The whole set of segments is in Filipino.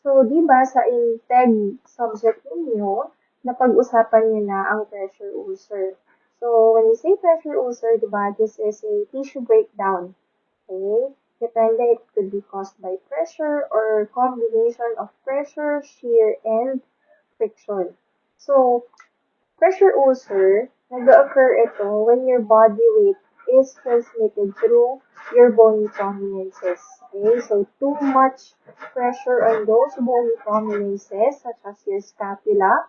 So, di ba sa integ subject ninyo, napag-usapan niyo na ang pressure ulcer. So, when you say pressure ulcer, di ba, this is a tissue breakdown. Okay? Depende, it could be caused by pressure or combination of pressure, shear, and friction. So, pressure ulcer, nag-occur ito when your body weight is transmitted through your bony prominences. Okay, so too much pressure on those bony prominences, such as your scapula,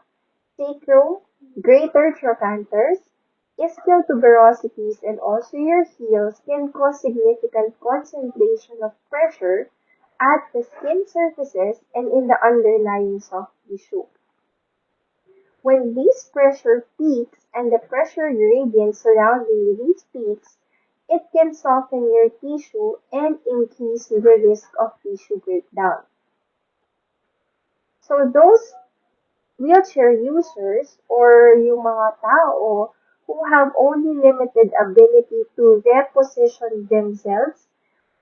sacrum, greater trochanters, ischial tuberosities, and also your heels can cause significant concentration of pressure at the skin surfaces and in the underlying soft tissue. When these pressure peaks and the pressure gradient surrounding these peaks, it can soften your tissue and increase the risk of tissue breakdown. So those wheelchair users or yung mga tao who have only limited ability to reposition themselves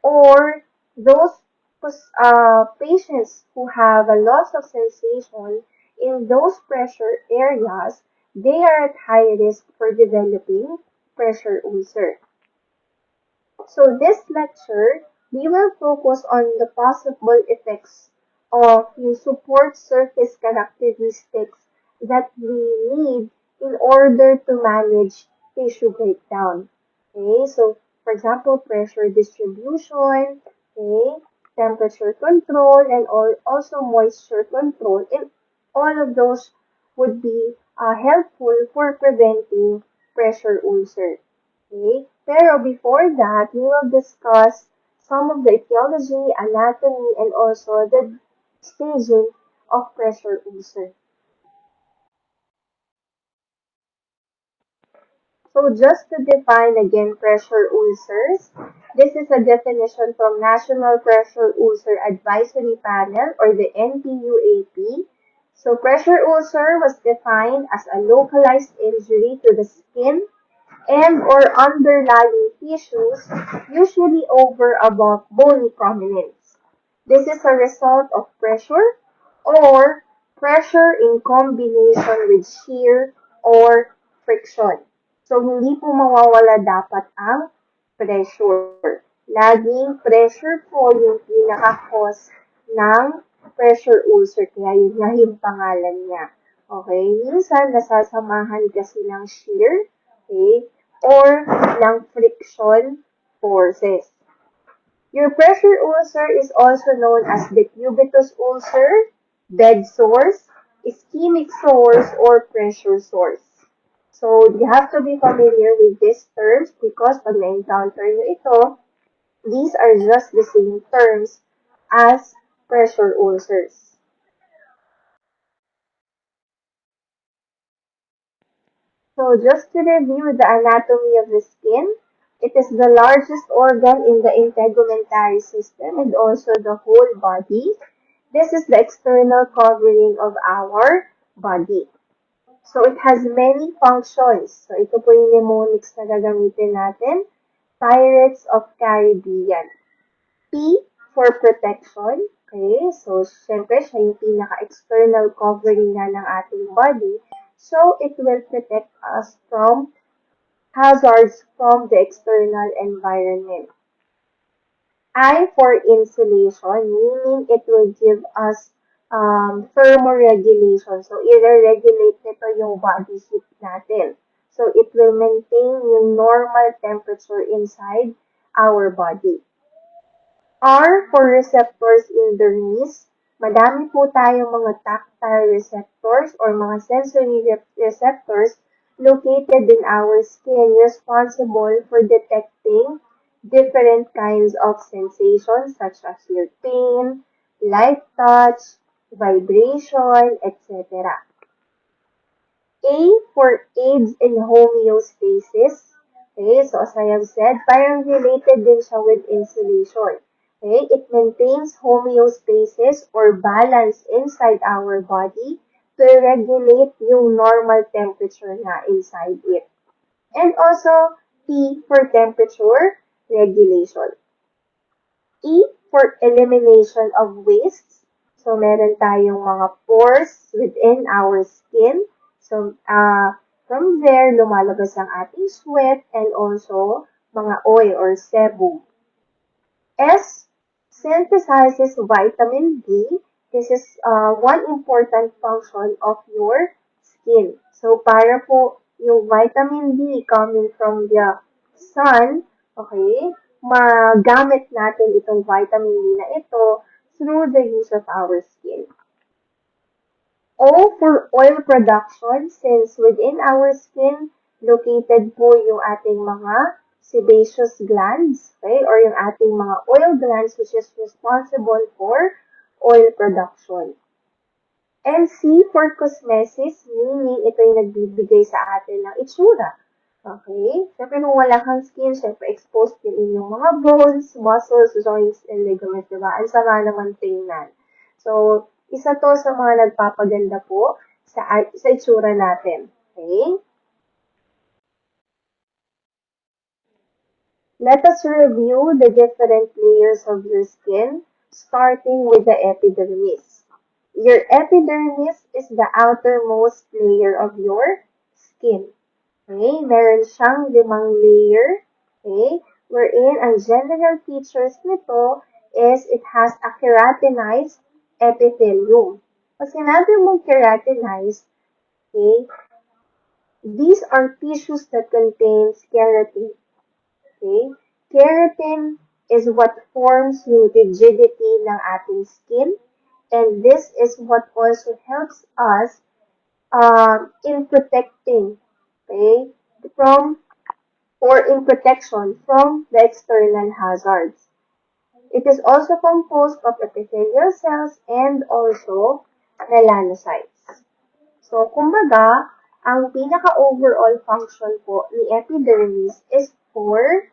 or those patients who have a loss of sensation in those pressure areas, they are at high risk for developing pressure ulcer. So this lecture, we will focus on the possible effects of the support surface characteristics that we need in order to manage tissue breakdown. Okay, so for example, pressure distribution, okay, temperature control, and also moisture control, and all of those would be helpful for preventing pressure ulcer. Okay? Pero before that, we will discuss some of the etiology, anatomy, and also the staging of pressure ulcer. So just to define again pressure ulcers, this is a definition from National Pressure Ulcer Advisory Panel or the NPUAP. So pressure ulcer was defined as a localized injury to the skin and or underlying tissues, usually over above bony prominence. This is a result of pressure or pressure in combination with shear or friction. So, hindi po mawawala dapat ang pressure. Laging pressure po yung pinaka-cause ng pressure ulcer. Kaya yun nga yung pangalan niya. Okay? Minsan, nasasamahan kasi ng shear, okay, or ng friction forces. Your pressure ulcer is also known as decubitus ulcer, bed sores, ischemic sores, or pressure sores. So, you have to be familiar with these terms because pag na-encounter nyo ito, these are just the same terms as pressure ulcers. So just to review the anatomy of the skin, it is the largest organ in the integumentary system and also the whole body. This is the external covering of our body. So it has many functions. So ito po yung mnemonics na gagamitin natin. Pirates of Caribbean. P for protection. Okay, so syempre siya yung pinaka-external covering nga ng ating body. So it will protect us from hazards from the external environment. I for insulation, meaning it will give us thermoregulation. So, i-regulate nito yung body heat natin. So, it will maintain yung normal temperature inside our body. R for receptors in the wrist. Madami po tayong mga tactile receptors or mga sensory receptors located in our skin responsible for detecting different kinds of sensations such as your pain, light touch, vibration, etc. A for aids in homeostasis. Okay, so as I have said, parang related din siya with insulation. Okay, it maintains homeostasis or balance inside our body to regulate yung normal temperature na inside it. And also, T for temperature regulation. E for elimination of wastes. So, meron tayong mga pores within our skin. So, from there, lumalabas ang ating sweat and also mga oil or sebum. S synthesizes vitamin D. This is one important function of your skin. So, para po yung vitamin D coming from the sun, okay, magamit natin itong vitamin D na ito through the use of our skin. O for oil production, since within our skin, located po yung ating mga sebaceous glands, okay, or yung ating mga oil glands which is responsible for oil production. And C for cosmesis, meaning ito yung nagbibigay sa atin ng itsura. Okay? Siyempre kung wala kang skin, siyempre exposed yung inyong mga bones, muscles, joints, and ligaments, diba? Ang sama naman tingnan. So, isa to sa mga nagpapaganda po sa itsura natin. Okay? Let us review the different layers of your skin, starting with the epidermis. Your epidermis is the outermost layer of your skin. Okay? Meron siyang 5 layer. Okay? Wherein ang general features nito is it has a keratinized epithelium. Pag sinabi mong keratinized, okay, these are tissues that contains keratin. Okay? Keratin is what forms yung rigidity ng ating skin, and this is what also helps us in protecting, okay, from or in protection from the external hazards. It is also composed of epithelial cells and also melanocytes. So, kumbaga, ang pinaka-overall function po ni epidermis is for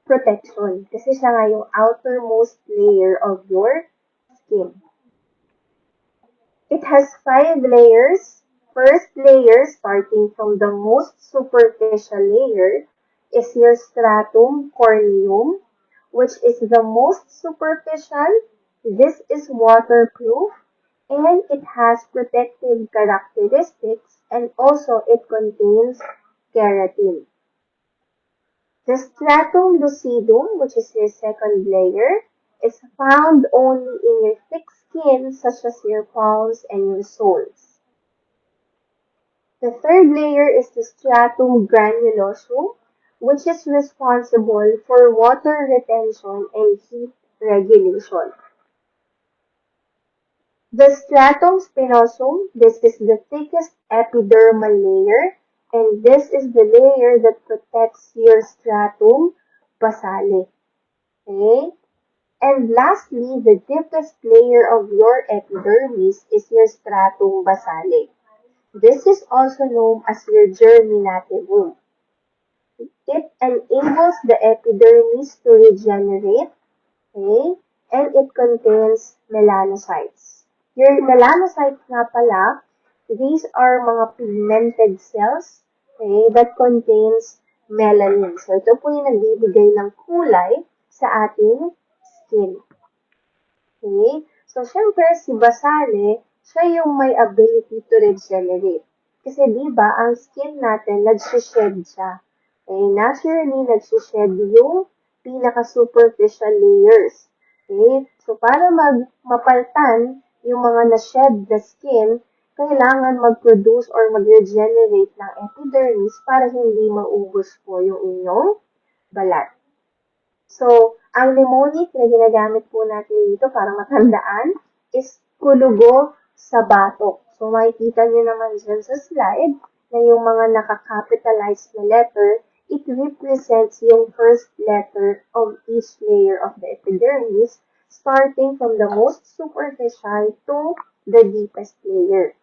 protection. Kasi siya nga yung outermost layer of your skin. It has 5 layers. First layer, starting from the most superficial layer, is your stratum corneum, which is the most superficial. This is waterproof and it has protective characteristics, and also it contains keratin. The stratum lucidum, which is your second layer, is found only in your thick skin such as your palms and your soles. The third layer is the stratum granulosum, which is responsible for water retention and heat regulation. The stratum spinosum, this is the thickest epidermal layer, and this is the layer that protects your stratum basale. Okay? And lastly, the deepest layer of your epidermis is your stratum basale. This is also known as your germinativum. It enables the epidermis to regenerate, okay? And it contains melanocytes. Your melanocytes nga pala, these are mga pigmented cells, okay, that contains melanin. So, ito po yung nagbibigay ng kulay sa ating skin. Okay? So, syempre, si basale, siya yung may ability to regenerate. Kasi di ba ang skin natin, nagsished siya. Okay? Naturally, nagsished yung pinaka-superficial layers. Okay? So, para mapaltan yung mga na-shed na skin, kailangan mag-produce or mag-regenerate ng epidermis para hindi maubos po yung inyong balat. So, ang mnemonic na ginagamit po natin dito para matandaan is kulugo sa batok. So, makikita nyo naman dyan sa slide na yung mga nakakapitalize na letter, it represents yung first letter of each layer of the epidermis, starting from the most superficial to the deepest layer.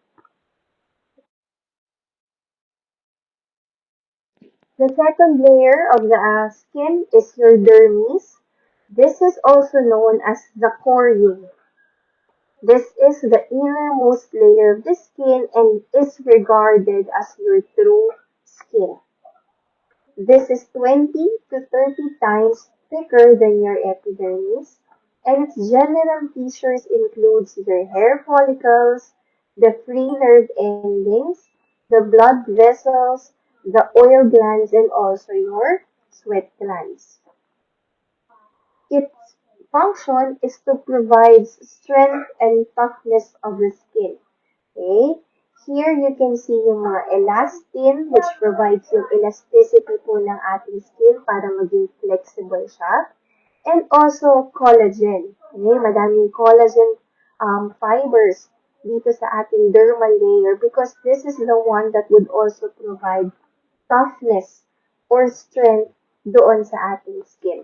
The second layer of the skin is your dermis. This is also known as the corium. This is the innermost layer of the skin and is regarded as your true skin. This is 20 to 30 times thicker than your epidermis. And its general features includes your hair follicles, the free nerve endings, the blood vessels, the oil glands, and also your sweat glands. Its function is to provide strength and toughness of the skin. Okay? Here you can see yung mga elastin which provides yung elasticity po ng ating skin para maging flexible siya. And also collagen. Okay? Madaming collagen fibers dito sa ating dermal layer because this is the one that would also provide toughness or strength doon sa ating skin.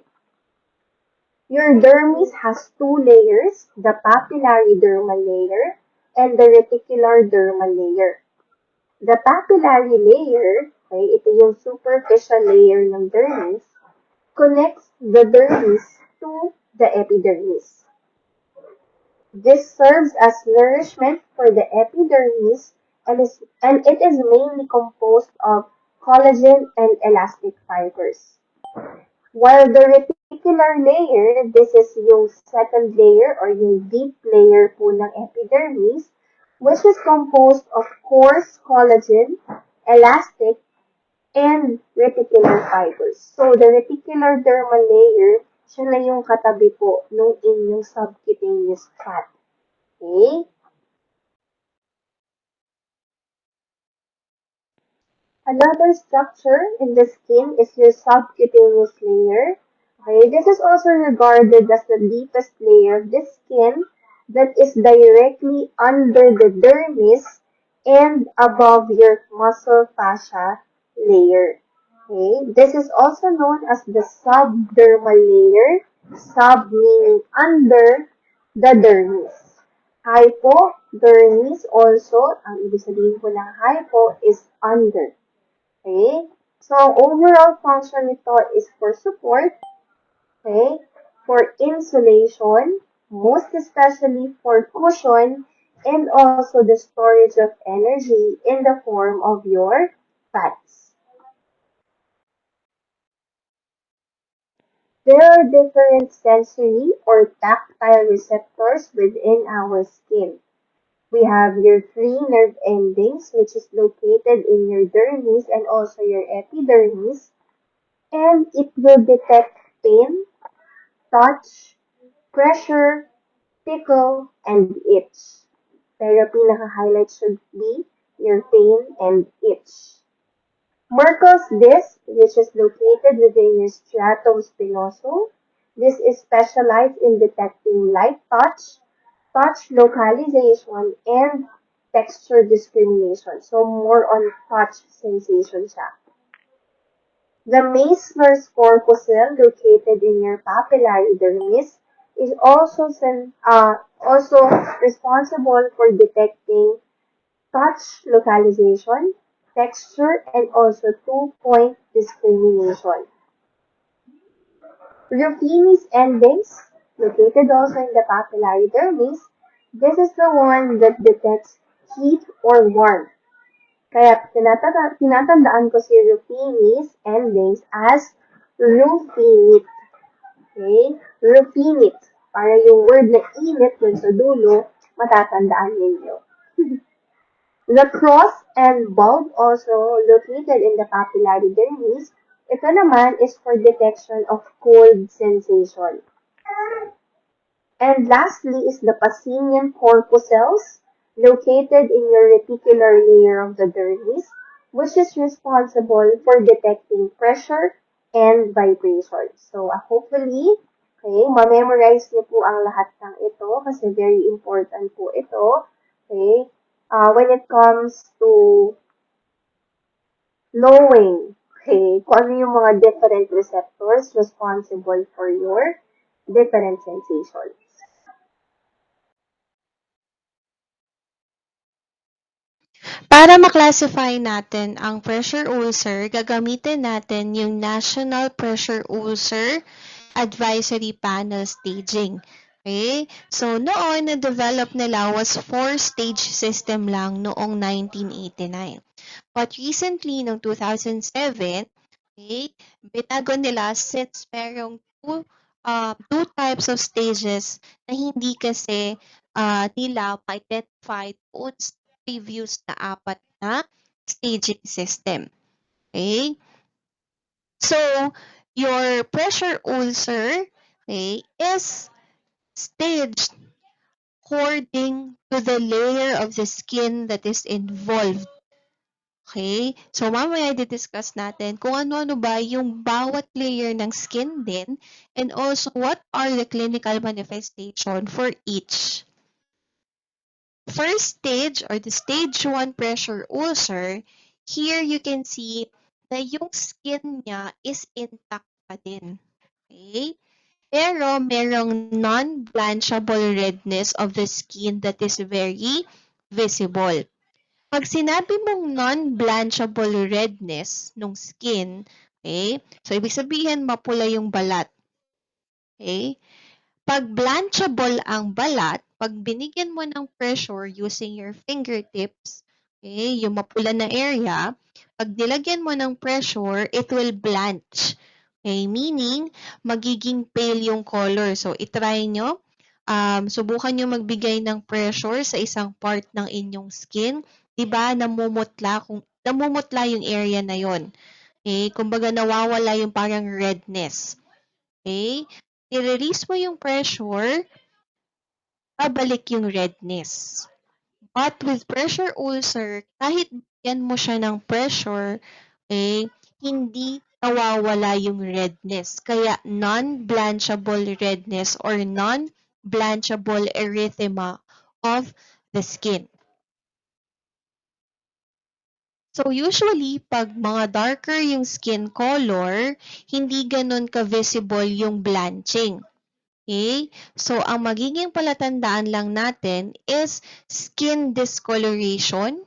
Your dermis has two layers, the papillary dermal layer and the reticular dermal layer. The papillary layer, okay, ito yung superficial layer ng dermis, connects the dermis to the epidermis. This serves as nourishment for the epidermis and it is mainly composed of collagen and elastic fibers. While the reticular layer, this is yung second layer or yung deep layer po ng epidermis, which is composed of coarse collagen, elastic, and reticular fibers. So, the reticular dermal layer, siya na yung katabi po nung inyong subcutaneous fat. Okay? Another structure in the skin is your subcutaneous layer. Okay, this is also regarded as the deepest layer of the skin that is directly under the dermis and above your muscle fascia layer. Okay, this is also known as the subdermal layer, sub meaning under the dermis. Hypodermis also, ang ibig sabihin po ng hypo is under. Okay? So, overall function nito is for support, okay? For insulation, most especially for cushion, and also the storage of energy in the form of your fats. There are different sensory or tactile receptors within our skin. We have your three nerve endings, which is located in your dermis and also your epidermis, and it will detect pain, touch, pressure, tickle, and itch. Pero pinaka-highlight should be your pain and itch. Merkel's disc, which is located within your stratum spinosum. This is specialized in detecting light touch, touch localization, and texture discrimination. So, more on touch sensation siya. The Meissner's corpuscle, located in your papillary dermis, is also responsible for detecting touch localization, texture, and also two-point discrimination. Ruffini's endings, located also in the papillary dermis, this is the one that detects heat or warmth. Kaya tinatandaan ko si Ruffini's endings as Ruffinite. Okay? Ruffinite. Para yung word na init dun sa dulo, matatandaan ninyo. The cross and bulb also located in the papillary dermis, ito naman is for detection of cold sensation. And lastly is the Pacinian corpuscles, located in your reticular layer of the dermis, which is responsible for detecting pressure and vibration. So, hopefully, okay, ma-memorize niyo po ang lahat ng ito kasi very important po ito. Okay? When it comes to knowing, okay, kung ano yung mga different receptors responsible for your different sensations. Para ma-classify natin ang pressure ulcer, gagamitin natin yung National Pressure Ulcer Advisory Panel Staging. Okay? So, noon, na-develop nila was 4-stage system lang noong 1989. But recently, noong 2007, okay, binago nila since merong two types of stages na hindi kasi nila ma-identify doon sa previous na apat na staging system. Okay? So, your pressure ulcer, okay, is staged according to the layer of the skin that is involved. Okay? So, mamaya i-discuss natin kung ano-ano ba yung bawat layer ng skin din and also what are the clinical manifestation for each. First stage or the stage 1 pressure ulcer, here you can see na yung skin niya is intact pa din. Okay? Pero merong non-blanchable redness of the skin that is very visible. Pag sinabi mong non-blanchable redness ng skin, okay? So, ibig sabihin, mapula yung balat. Okay? Pag blanchable ang balat, pag binigyan mo ng pressure using your fingertips, okay, yung mapula na area, pag nilagyan mo ng pressure, it will blanch. Okay, meaning, magiging pale yung color. So, itry nyo. Subukan nyo magbigay ng pressure sa isang part ng inyong skin. Diba, namumutla yung area na yon. Okay, kumbaga nawawala yung parang redness. Okay, i-release mo yung pressure, babalik yung redness. But with pressure ulcer, kahit bigyan mo siya ng pressure, hindi nawawala yung redness. Kaya non-blanchable redness or non-blanchable erythema of the skin. So usually, pag mga darker yung skin color, hindi ganun ka-visible yung blanching. Okay? So, ang magiging palatandaan lang natin is skin discoloration.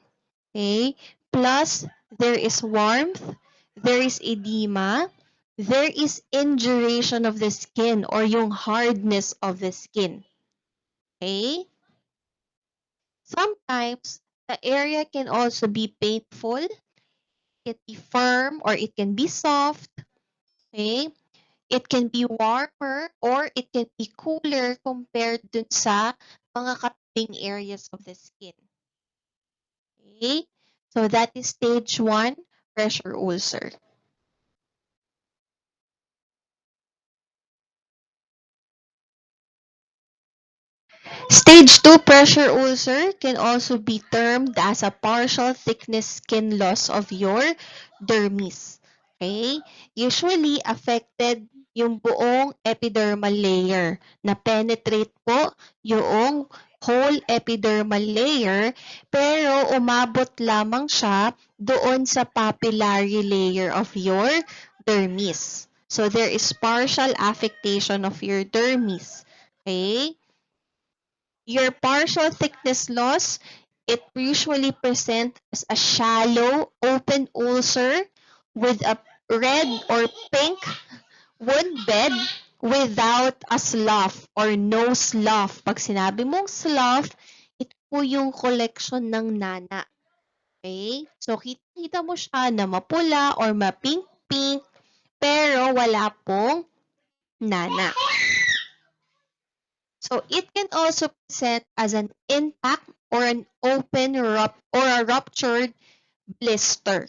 Okay? Plus, there is warmth, there is edema, there is induration of the skin or yung hardness of the skin. Okay? Sometimes, the area can also be painful, it can be firm, or it can be soft. Okay? It can be warmer or it can be cooler compared dun sa mga katabing areas of the skin. Okay? So that is stage 1 pressure ulcer. Stage 2 pressure ulcer can also be termed as a partial thickness skin loss of your dermis. Okay? Usually affected yung buong epidermal layer na penetrate po yung whole epidermal layer pero umabot lamang siya doon sa papillary layer of your dermis. So there is partial affectation of your dermis. Okay? Your partial thickness loss, it usually presents as a shallow open ulcer with a red or pink wound bed without a slough or no slough. Pag sinabi mong slough, ito po yung collection ng nana. Okay? So, kita mo siya na mapula or mapink-pink pero wala pong nana. So it can also present as an intact or an open or a ruptured blister.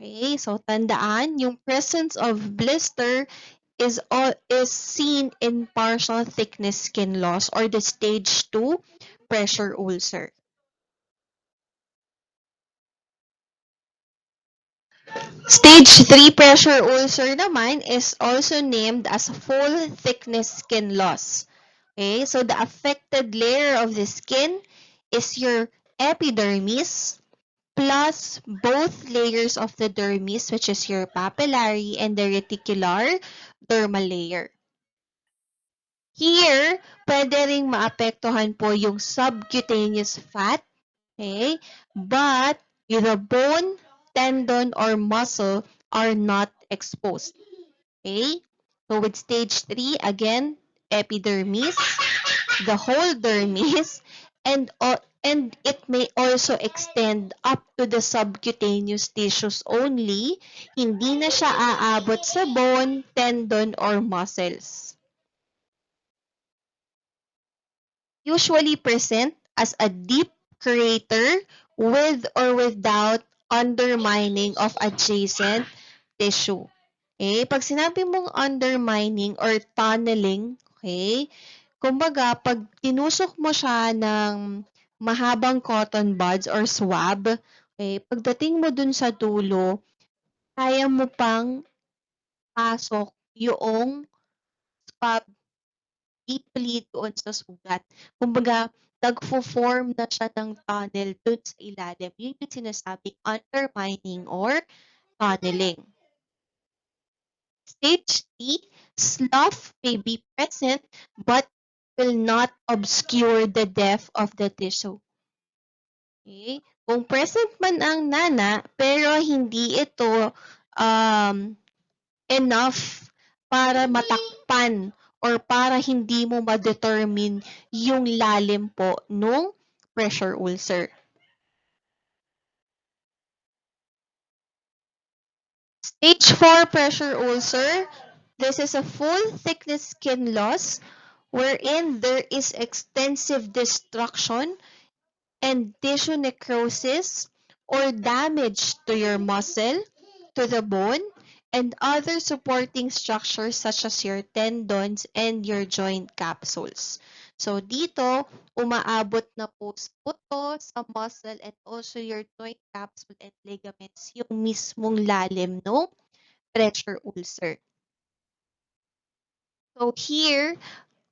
Okay, so tandaan, yung presence of blister is seen in partial thickness skin loss or the stage 2 pressure ulcer. Stage 3 pressure ulcer naman is also named as full thickness skin loss. Okay, so the affected layer of the skin is your epidermis plus both layers of the dermis, which is your papillary and the reticular dermal layer. Here, pwede ring maapektuhan po yung subcutaneous fat, okay? But the bone, tendon, or muscle are not exposed. Okay? So with stage 3, again, epidermis, the whole dermis, and it may also extend up to the subcutaneous tissues only. Hindi na siya aabot sa bone, tendon, or muscles. usually present as a deep crater with or without undermining of adjacent tissue. Okay? Pag sinabi mong undermining or tunneling, okay, kumbaga, pag tinusok mo siya ng mahabang cotton buds or swab, okay, pagdating mo dun sa dulo, kaya mo pang pasok yung swab deeply doon sa sugat. Kumbaga, nagfo-form na siya ng tunnel dun sa ilalim. Yun yung sinasabing undermining or tunneling. Stage D, slough may be present but will not obscure the depth of the tissue. Okay? Kung present man ang nana, pero hindi ito enough para matakpan or para hindi mo ma-determine yung lalim po nung pressure ulcer. Stage 4 pressure ulcer, this is a full thickness skin loss wherein there is extensive destruction and tissue necrosis or damage to your muscle, to the bone, and other supporting structures such as your tendons and your joint capsules. So dito, umaabot na po sa buto, sa muscle, and also your joint capsule and ligaments yung mismong lalim no pressure ulcer. So here,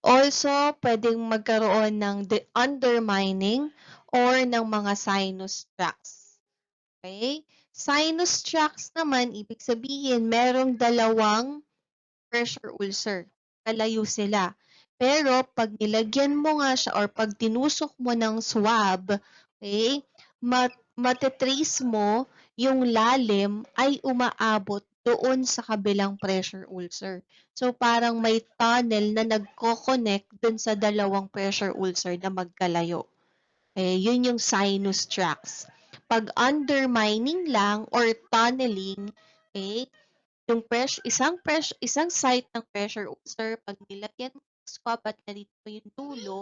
also pwedeng magkaroon ng undermining or ng mga sinus tracts. Okay? Sinus tracts naman, ibig sabihin, merong dalawang pressure ulcer. Kalayo sila. Pero pag nilagyan mo nga siya or pag tinusok mo ng swab, okay, matetrace mo yung lalim ay umaabot doon sa kabilang pressure ulcer. So parang may tunnel na nagko-connect dun sa dalawang pressure ulcer na magkalayo. Yun yung sinus tracts. Pag undermining lang or tunneling, yung isang site ng pressure ulcer, pag nilagyan mo ng swab at narito yung dulo,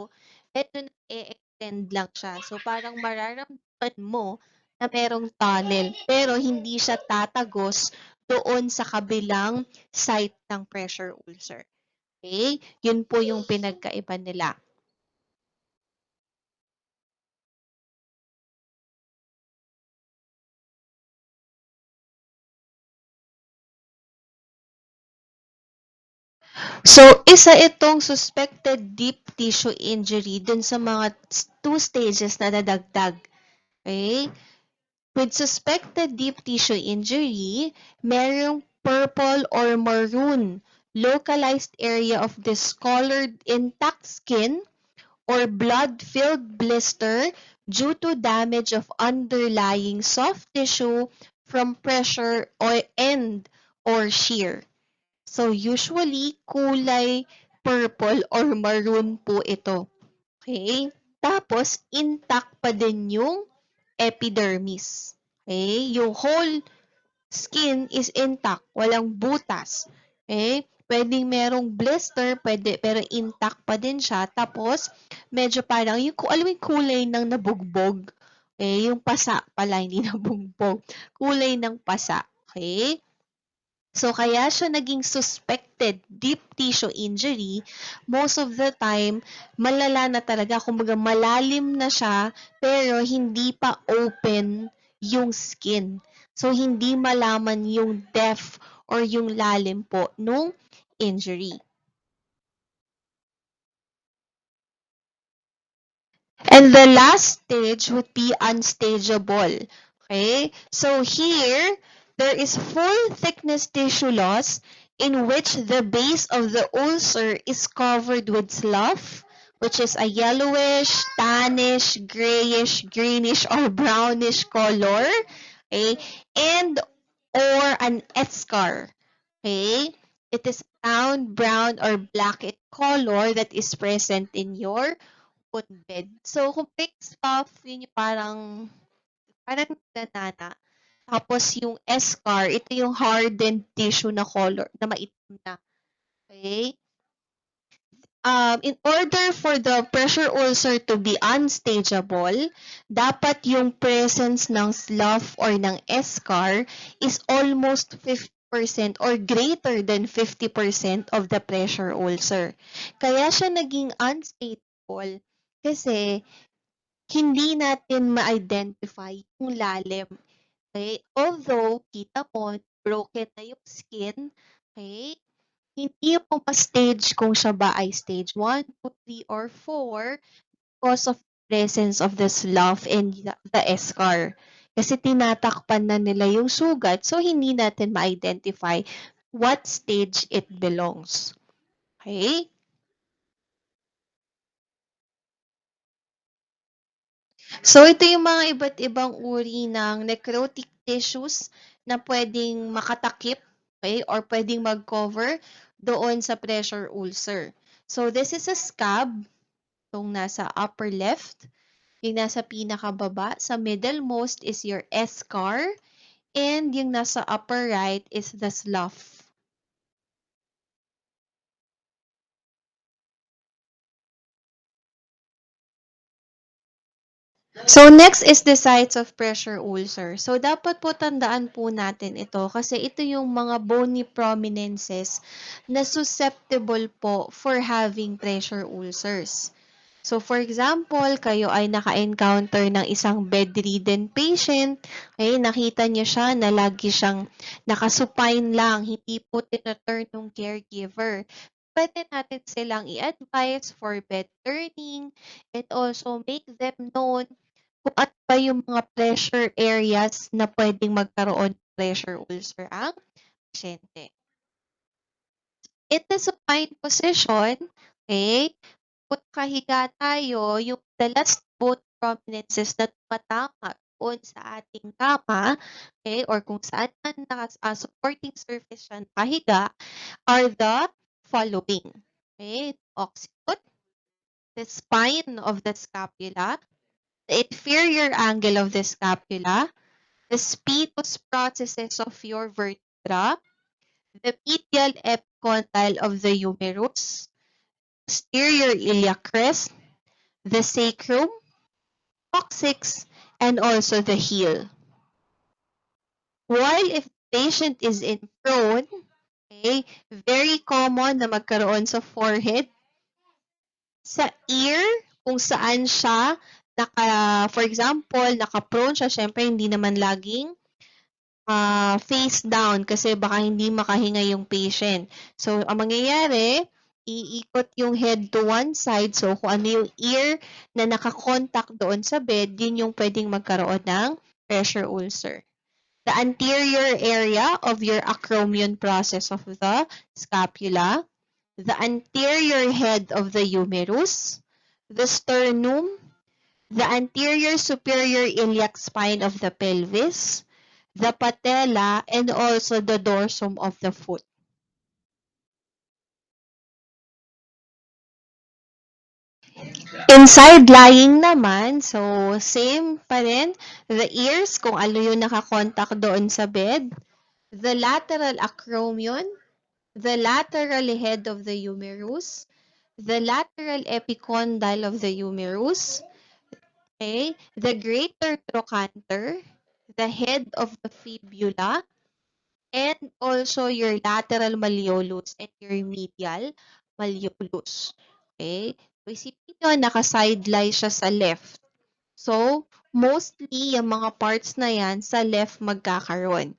eto na extend lang siya. So parang mararamdaman mo na merong tunnel, pero hindi siya tatagos doon sa kabilang site ng pressure ulcer. Okay? Yun po yung pinagkaiba nila. So, isa itong suspected deep tissue injury dun sa mga 2 stages na nadagdag. Okay? With suspected deep tissue injury, merong purple or maroon localized area of discolored intact skin or blood-filled blister due to damage of underlying soft tissue from pressure or shear. So usually kulay purple or maroon po ito. Okay? Tapos intact pa din yung epidermis. Okay? Yung whole skin is intact, walang butas. Okay? Pwedeng merong blister, pwede, pero intact pa din siya. Tapos, medyo parang, yung, alam mo yung kulay ng nabugbog. Okay? Yung pasa pala, hindi nabugbog. Kulay ng pasa. Okay? So, kaya siya naging suspected deep tissue injury, most of the time, malala na talaga. Kumbaga, malalim na siya, pero hindi pa open yung skin. So, hindi malaman yung depth or yung lalim po nung injury. And the last stage would be unstageable. Okay? So here, there is full thickness tissue loss in which the base of the ulcer is covered with slough, which is a yellowish, tannish, grayish, greenish, or brownish color. Okay? And or an eschar. Okay? It is round, brown, or black color that is present in your footbed. So, kung pink stuff, yun yung parang nanana. Tapos yung eschar, ito yung hardened tissue na color, na maitim na. Okay? in order for the pressure ulcer to be unstageable, dapat yung presence ng slough or ng eschar is almost 50% or greater than 50% of the pressure ulcer. Kaya siya naging unstable kasi hindi natin ma-identify yung lalim. Okay? Although, kita mo, broken na yung skin, okay? Hindi mo ma-stage kung siya ba ay stage 1, 2, 3, or 4 because of presence of the slough and the eschar. Kasi tinatakpan na nila yung sugat, so hindi natin ma-identify what stage it belongs. Okay? So, ito yung mga iba't ibang uri ng necrotic tissues na pwedeng makatakip, okay, or pwedeng mag-cover doon sa pressure ulcer. So, this is a scab, itong nasa upper left, yung nasa pinakababa, sa middlemost is your eschar, and yung nasa upper right is the slough. So next is the sites of pressure ulcer. So dapat po tandaan po natin ito kasi ito yung mga bony prominences na susceptible po for having pressure ulcers. So for example, kayo ay naka-encounter ng isang bedridden patient, okay, nakita niyo siya na lagi siyang nakasupine lang, hindi po tina-turn ng caregiver. Pwede natin silang i-advise for bed turning and also make them known kung ano ba yung mga pressure areas na pwedeng magkaroon ng pressure ulcer ang pasyente. It is a fine position, okay? Kung kahiga tayo, yung the last bone prominences na tumatama doon sa ating kama, okay, or kung saan man supporting surface siya nakahiga, are the following. Okay, occiput, the spine of the scapula, the inferior angle of the scapula, the spinous processes of your vertebra, the medial epicondyle of the humerus, posterior iliac crest, the sacrum, coccyx, and also the heel. While if patient is in prone, okay, very common na magkaroon sa forehead, sa ear, kung saan siya for example, naka-prone siya, syempre hindi naman laging face down kasi baka hindi makahinga yung patient. So, ang mangyayari, iikot yung head to one side. So, kung ano yung ear na nakakontak doon sa bed, yun yung pwedeng magkaroon ng pressure ulcer. The anterior area of your acromion process of the scapula, the anterior head of the humerus, the sternum, the anterior superior iliac spine of the pelvis, the patella, and also the dorsum of the foot. Inside lying naman, so same pa rin, the ears, kung ano yung nakakontak doon sa bed, the lateral acromion, the lateral head of the humerus, the lateral epicondyle of the humerus, okay, the greater trochanter, the head of the fibula, and also your lateral malleolus and your medial malleolus. Okay? So, isipin nyo, naka-sideline siya sa left. So, mostly, yung mga parts na yan, sa left magkakaroon.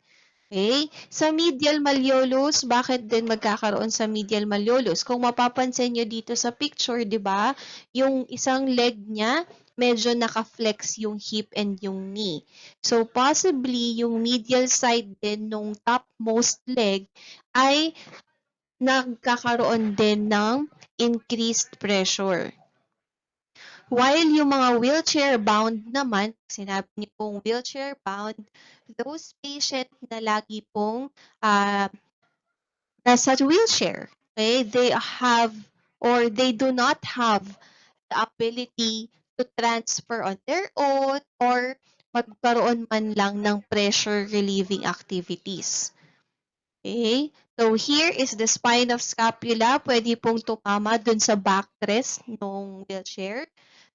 Okay? Sa medial malleolus, bakit din magkakaroon sa medial malleolus? Kung mapapansin nyo dito sa picture, di ba? Yung isang leg niya, medyo naka-flex yung hip and yung knee. So, possibly, yung medial side din nung topmost leg ay nagkakaroon din ng increased pressure. While yung mga wheelchair-bound naman, sinabi niyo pong wheelchair-bound, those patient na lagi pong nasa wheelchair, okay? They have or they do not have the ability to transfer on their own or magkaroon man lang ng pressure relieving activities. Okay? So here is the spine of scapula. Pwede pong tumama dun sa backrest ng wheelchair.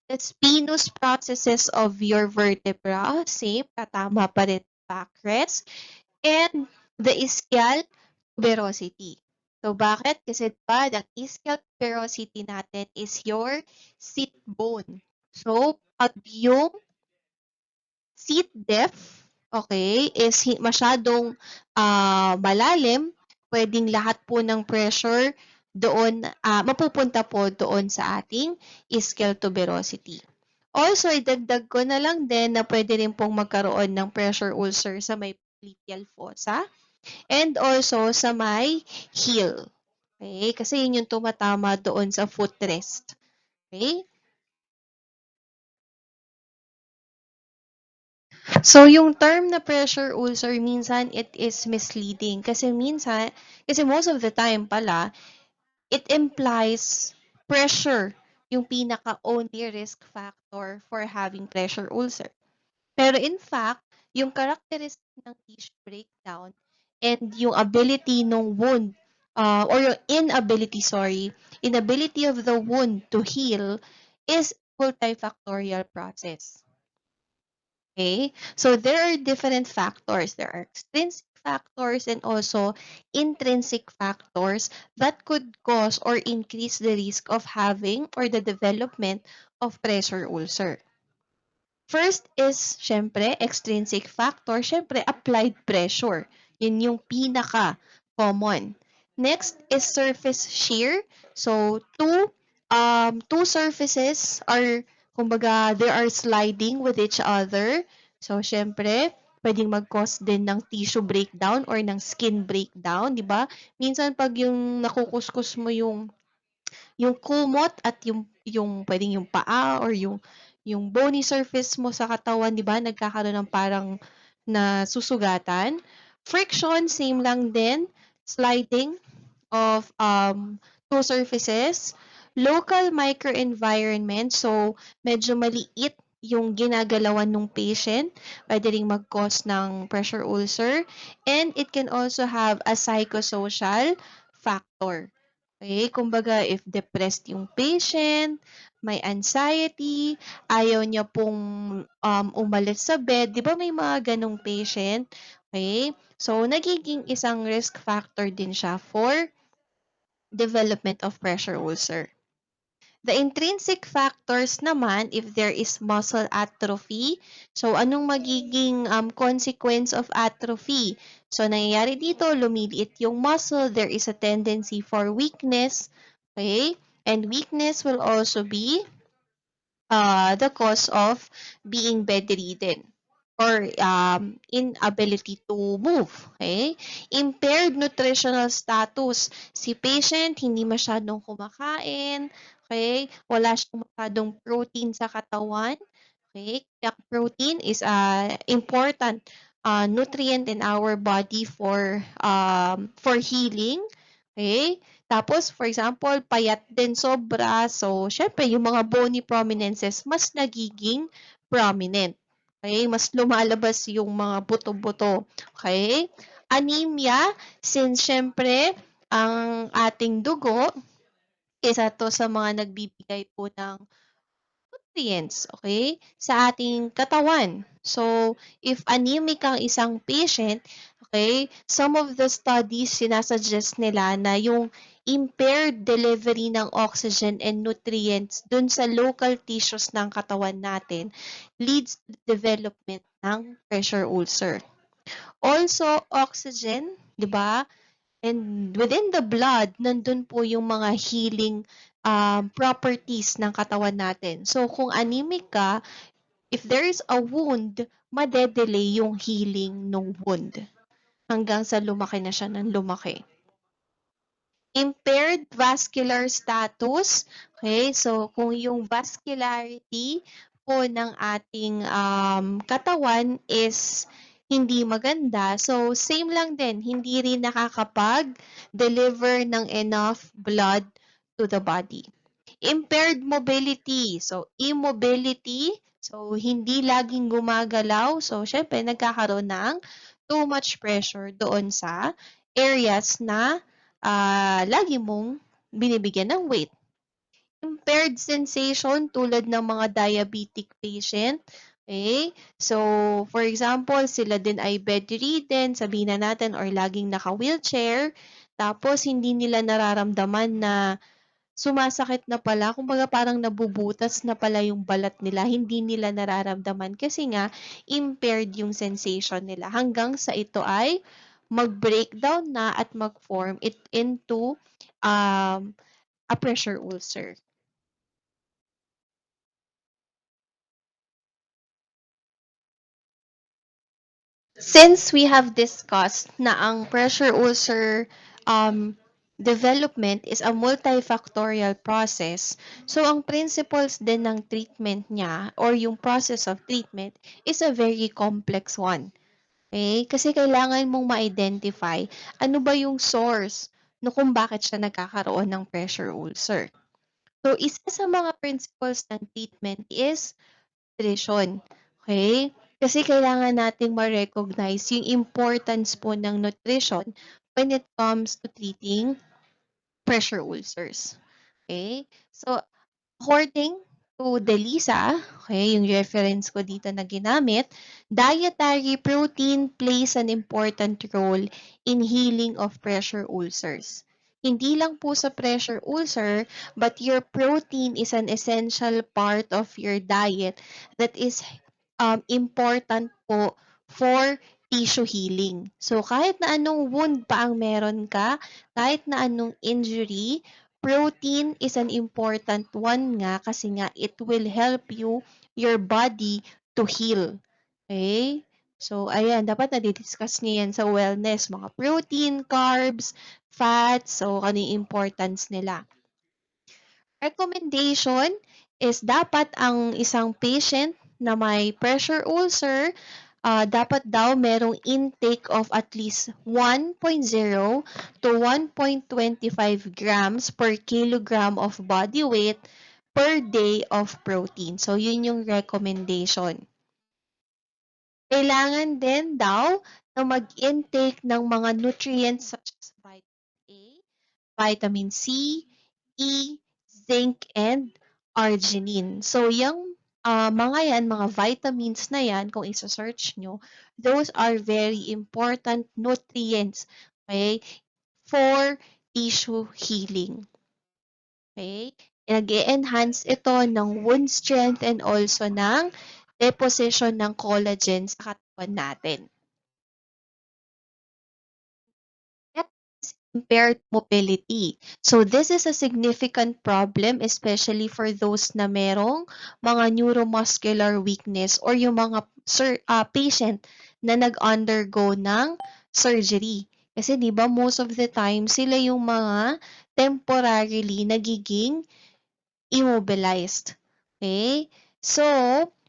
The spinous processes of your vertebra, same, katama pa rin backrest. And the ischial tuberosity. So bakit? Kasi diba, the ischial tuberosity natin is your seat bone. So pag yung seat depth, okay, is masyadong malalim, pwedeng lahat po ng pressure doon, mapupunta po doon sa ating ischial tuberosity. Also, idagdag ko na lang din na pwede rin pong magkaroon ng pressure ulcer sa may popliteal fossa and also sa may heel. Okay? Kasi yun yung tumatama doon sa footrest. Okay? So, yung term na pressure ulcer, minsan it is misleading. Kasi most of the time pala, it implies pressure yung pinaka-only risk factor for having pressure ulcer. Pero in fact, yung characteristic ng tissue breakdown and yung ability ng wound, or yung inability of the wound to heal is multifactorial process. Okay? So there are different factors. There are extrinsic factors and also intrinsic factors that could cause or increase the risk of having or the development of pressure ulcer. First is, syempre, extrinsic factor. Syempre, applied pressure. Yun yung pinaka-common. Next is surface shear. So, two surfaces are, kumbaga, they are sliding with each other. So, syempre, pwedeng mag-cause din ng tissue breakdown or ng skin breakdown, di ba? Minsan, pag yung nakukuskus mo yung kumot at yung pwedeng yung paa or yung bony surface mo sa katawan, 'di ba, nagkakaroon ng parang nasusugatan. Friction, same lang din. Sliding of two surfaces. Local microenvironment, so medyo maliit yung ginagalawan ng patient, pwede ring mag-cause ng pressure ulcer. And it can also have a psychosocial factor. Okay, kumbaga if depressed yung patient, may anxiety, ayaw niya pong umalis sa bed, 'di ba may mga ganong patient? Okay? So nagiging isang risk factor din siya for development of pressure ulcer. The intrinsic factors naman, if there is muscle atrophy, so anong magiging consequence of atrophy? So nangyayari dito, lumiliit yung muscle, there is a tendency for weakness, okay? And weakness will also be the cause of being bedridden or inability to move. Okay? Impaired nutritional status. Si patient hindi masyadong kumakain. Okay? Wala siyang masyadong protein sa katawan. Okay? Kaya protein is important nutrient in our body for healing. Okay? Tapos, for example, payat din sobra. So, syempre, yung mga bony prominences, mas nagiging prominent. Okay? Mas lumalabas yung mga buto-buto. Okay? Anemia, since syempre, ang ating dugo, isa to sa mga nagbibigay po ng nutrients, okay, sa ating katawan. So, if anemic ang isang patient, okay, some of the studies sinasuggest nila na yung impaired delivery ng oxygen and nutrients dun sa local tissues ng katawan natin leads to development ng pressure ulcer. Also, oxygen, di ba? And within the blood, nandun po yung mga healing properties ng katawan natin. So, kung anemic ka, if there is a wound, madedelay yung healing ng wound hanggang sa lumaki na siya ng lumaki. Impaired vascular status. Okay, so kung yung vascularity po ng ating katawan is hindi maganda, so same lang din, hindi rin nakakapag-deliver ng enough blood to the body. Impaired mobility, so immobility, so hindi laging gumagalaw, so syempre nagkakaroon ng too much pressure doon sa areas na lagi mong binibigyan ng weight. Impaired sensation tulad ng mga diabetic patient. Okay? So, for example, sila din ay bedridden, sabihin na natin, or laging naka-wheelchair, tapos hindi nila nararamdaman na sumasakit na pala, kumbaga parang nabubutas na pala yung balat nila, hindi nila nararamdaman kasi nga impaired yung sensation nila hanggang sa ito ay mag-breakdown na at mag-form it into a pressure ulcer. Since we have discussed na ang pressure ulcer development is a multifactorial process, so ang principles din ng treatment niya or yung process of treatment is a very complex one. Okay? Kasi kailangan mong ma-identify ano ba yung source no kung bakit siya nagkakaroon ng pressure ulcer. So, isa sa mga principles ng treatment is nutrition. Okay? Kasi kailangan nating ma-recognize yung importance po ng nutrition when it comes to treating pressure ulcers. Okay? So, according to DELISA, okay, yung reference ko dito na ginamit, dietary protein plays an important role in healing of pressure ulcers. Hindi lang po sa pressure ulcer, but your protein is an essential part of your diet that is important po for tissue healing. So, kahit na anong wound pa ang meron ka, kahit na anong injury, protein is an important one nga kasi nga it will help your body to heal. Okay? So, ayan, dapat nadi-discuss niyo yan sa wellness, mga protein, carbs, fats, so ano yung importance nila. Recommendation is dapat ang isang patient na may pressure ulcer, dapat daw merong intake of at least 1.0 to 1.25 grams per kilogram of body weight per day of protein. So, yun yung recommendation. Kailangan din daw na mag-intake ng mga nutrients such as vitamin A, vitamin C, E, zinc, and arginine. So, yung mga yan, mga vitamins na yan, kung isa-search nyo, those are very important nutrients, okay, for tissue healing. Okay? Nag-e-enhance ito ng wound strength and also ng deposition ng collagen sa katawan natin. Impaired mobility. So this is a significant problem especially for those na merong mga neuromuscular weakness or yung mga patient na nag-undergo ng surgery. Kasi 'di ba most of the time sila yung mga temporarily nagiging immobilized. Okay? So,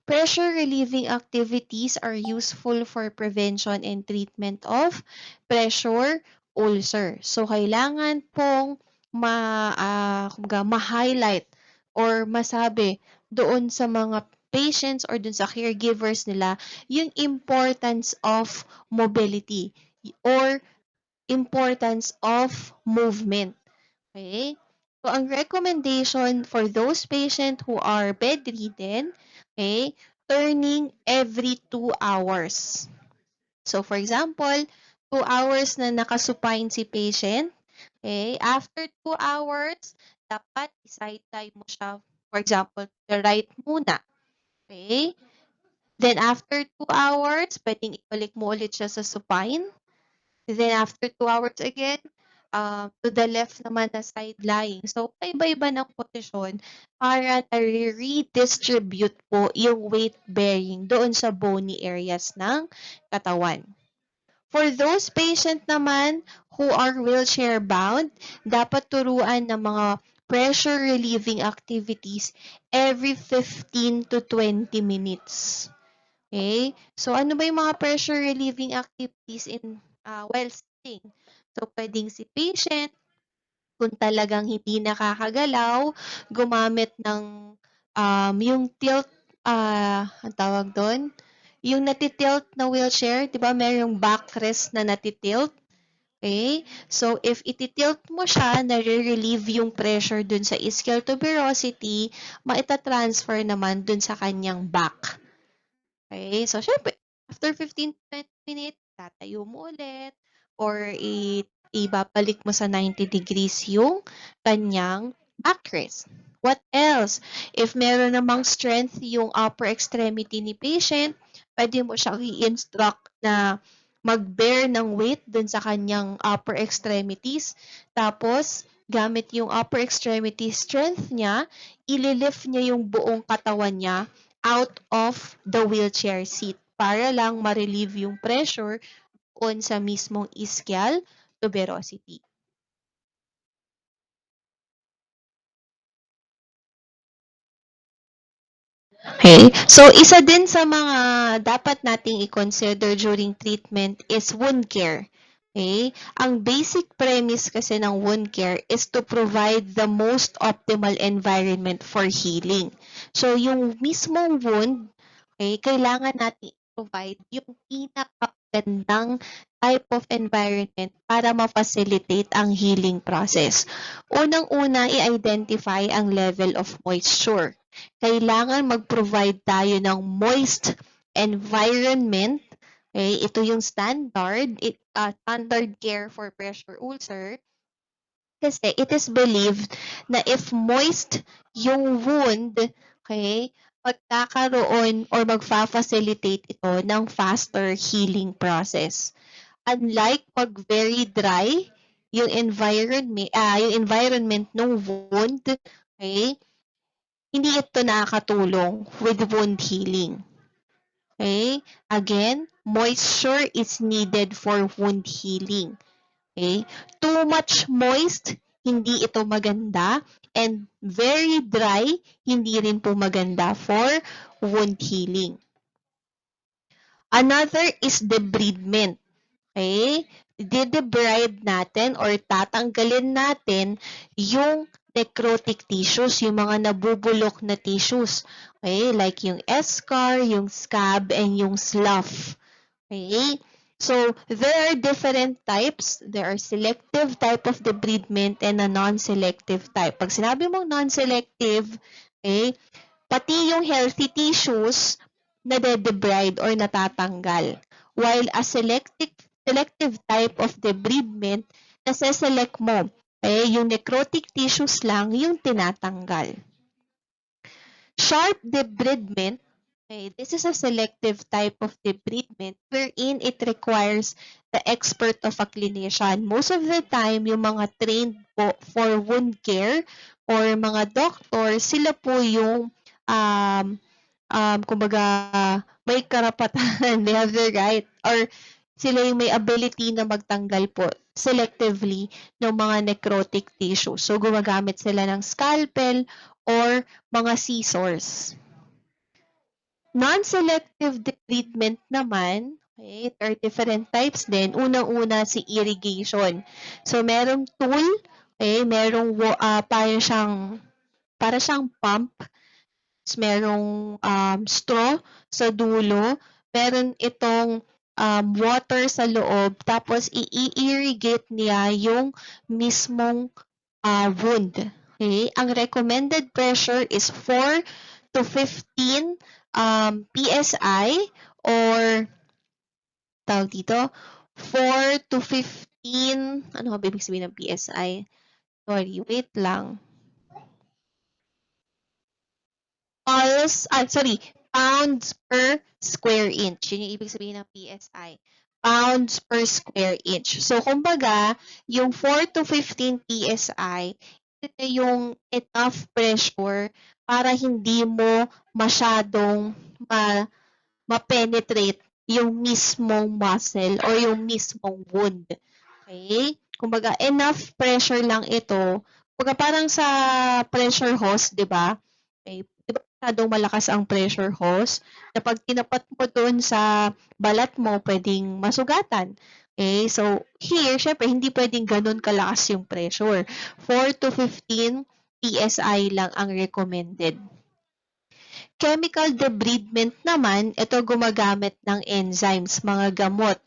pressure relieving activities are useful for prevention and treatment of pressure ulcer. So, kailangan pong ma-highlight or masabi doon sa mga patients or doon sa caregivers nila yung importance of mobility or importance of movement. Okay? So, ang recommendation for those patients who are bedridden, okay, turning every 2 hours. So, for example, 2 hours na nakasupine si patient, okay, after 2 hours, dapat side time mo siya, for example, the right muna. Okay? Then, after 2 hours, pwedeng ibalik mo ulit siya sa supine. Then after 2 hours again, to the left naman na side lying. So, iba-iba ng posisyon para na-redistribute po yung weight bearing doon sa bony areas ng katawan. For those patient naman who are wheelchair bound, dapat turuan ng mga pressure relieving activities every 15 to 20 minutes. Okay? So, ano ba yung mga pressure relieving activities while sitting? So, pwedeng si patient, kung talagang hindi nakakagalaw, gumamit ng yung tilt, ang tawag doon? Yung natitilt na wheelchair, di ba? Mayroong backrest na natitilt. Okay? So, if ititilt mo siya, nare-relieve yung pressure dun sa ischial tuberosity, maita-transfer naman dun sa kanyang back. Okay? So, syempre, after 15 to 20 minutes, tatayo mo ulit or ibabalik mo sa 90 degrees yung kanyang backrest. What else? If meron namang strength yung upper extremity ni patient, pwede mo siyang i-instruct na mag-bear ng weight dun sa kanyang upper extremities. Tapos, gamit yung upper extremity strength niya, ililift niya yung buong katawan niya out of the wheelchair seat para lang ma-relieve yung pressure on sa mismong ischial tuberosity. Okay? So, isa din sa mga dapat nating i-consider during treatment is wound care. Okay? Ang basic premise kasi ng wound care is to provide the most optimal environment for healing. So, yung mismong wound, okay, kailangan natin i-provide yung pinakagandang type of environment para ma-facilitate ang healing process. Unang-una, i-identify ang level of moisture. Kailangan mag-provide tayo ng moist environment. Okay? Ito yung standard care for pressure ulcer. Kasi it is believed na if moist yung wound, okay, magkakaroon or magfa-facilitate ito ng faster healing process. Unlike pag very dry yung environment ng wound, okay, hindi ito nakakatulong with wound healing. Okay? Again, moisture is needed for wound healing. Okay? Too much moist, hindi ito maganda. And very dry, hindi rin po maganda for wound healing. Another is debridement. Okay? Didebride natin or tatanggalin natin yung necrotic tissues, yung mga nabubulok na tissues. Okay? Like yung eschar, yung scab, and yung slough. Okay? So, there are different types. There are selective type of debridement and a non-selective type. Pag sinabi mong non-selective, okay, pati yung healthy tissues nade-debride or natatanggal. While a selective type of debridement, nasa-select mo, yung necrotic tissues lang yung tinatanggal. Sharp debridement, this is a selective type of debridement wherein it requires the expert of a clinician. Most of the time, yung mga trained po for wound care or mga doctor, sila po yung kumbaga may karapatan, they have the right or sila yung may ability na magtanggal po selectively ng mga necrotic tissue. So, gumagamit sila ng scalpel or mga scissors. Non-selective treatment naman, okay, there are different types din. Unang-una si irrigation. So, merong tool, okay, merong para siyang pump, merong straw sa dulo, meron itong water sa loob, tapos i-irrigate niya yung mismong wound. Okay? Ang recommended pressure is 4 to 15 PSI or tawag dito, 4 to 15, ano ba ibig sabihin ng PSI? Sorry, wait lang. Pounds per square inch. Yun yung ibig sabihin ng PSI. Pounds per square inch. So, kumbaga, yung 4 to 15 PSI, ito yung enough pressure para hindi mo masyadong ma-penetrate yung mismong muscle or yung mismong wound. Okay? Kumbaga, enough pressure lang ito. Kumbaga, parang sa pressure hose, di ba? Okay? Di ba masyadong malakas ang pressure hose? Na pag tinapat mo doon sa balat mo, pwedeng masugatan. Okay? So, here, syempre, hindi pwedeng ganun kalakas yung pressure. 4 to 15 PSI lang ang recommended. Chemical debridement naman, ito gumagamit ng enzymes, mga gamot,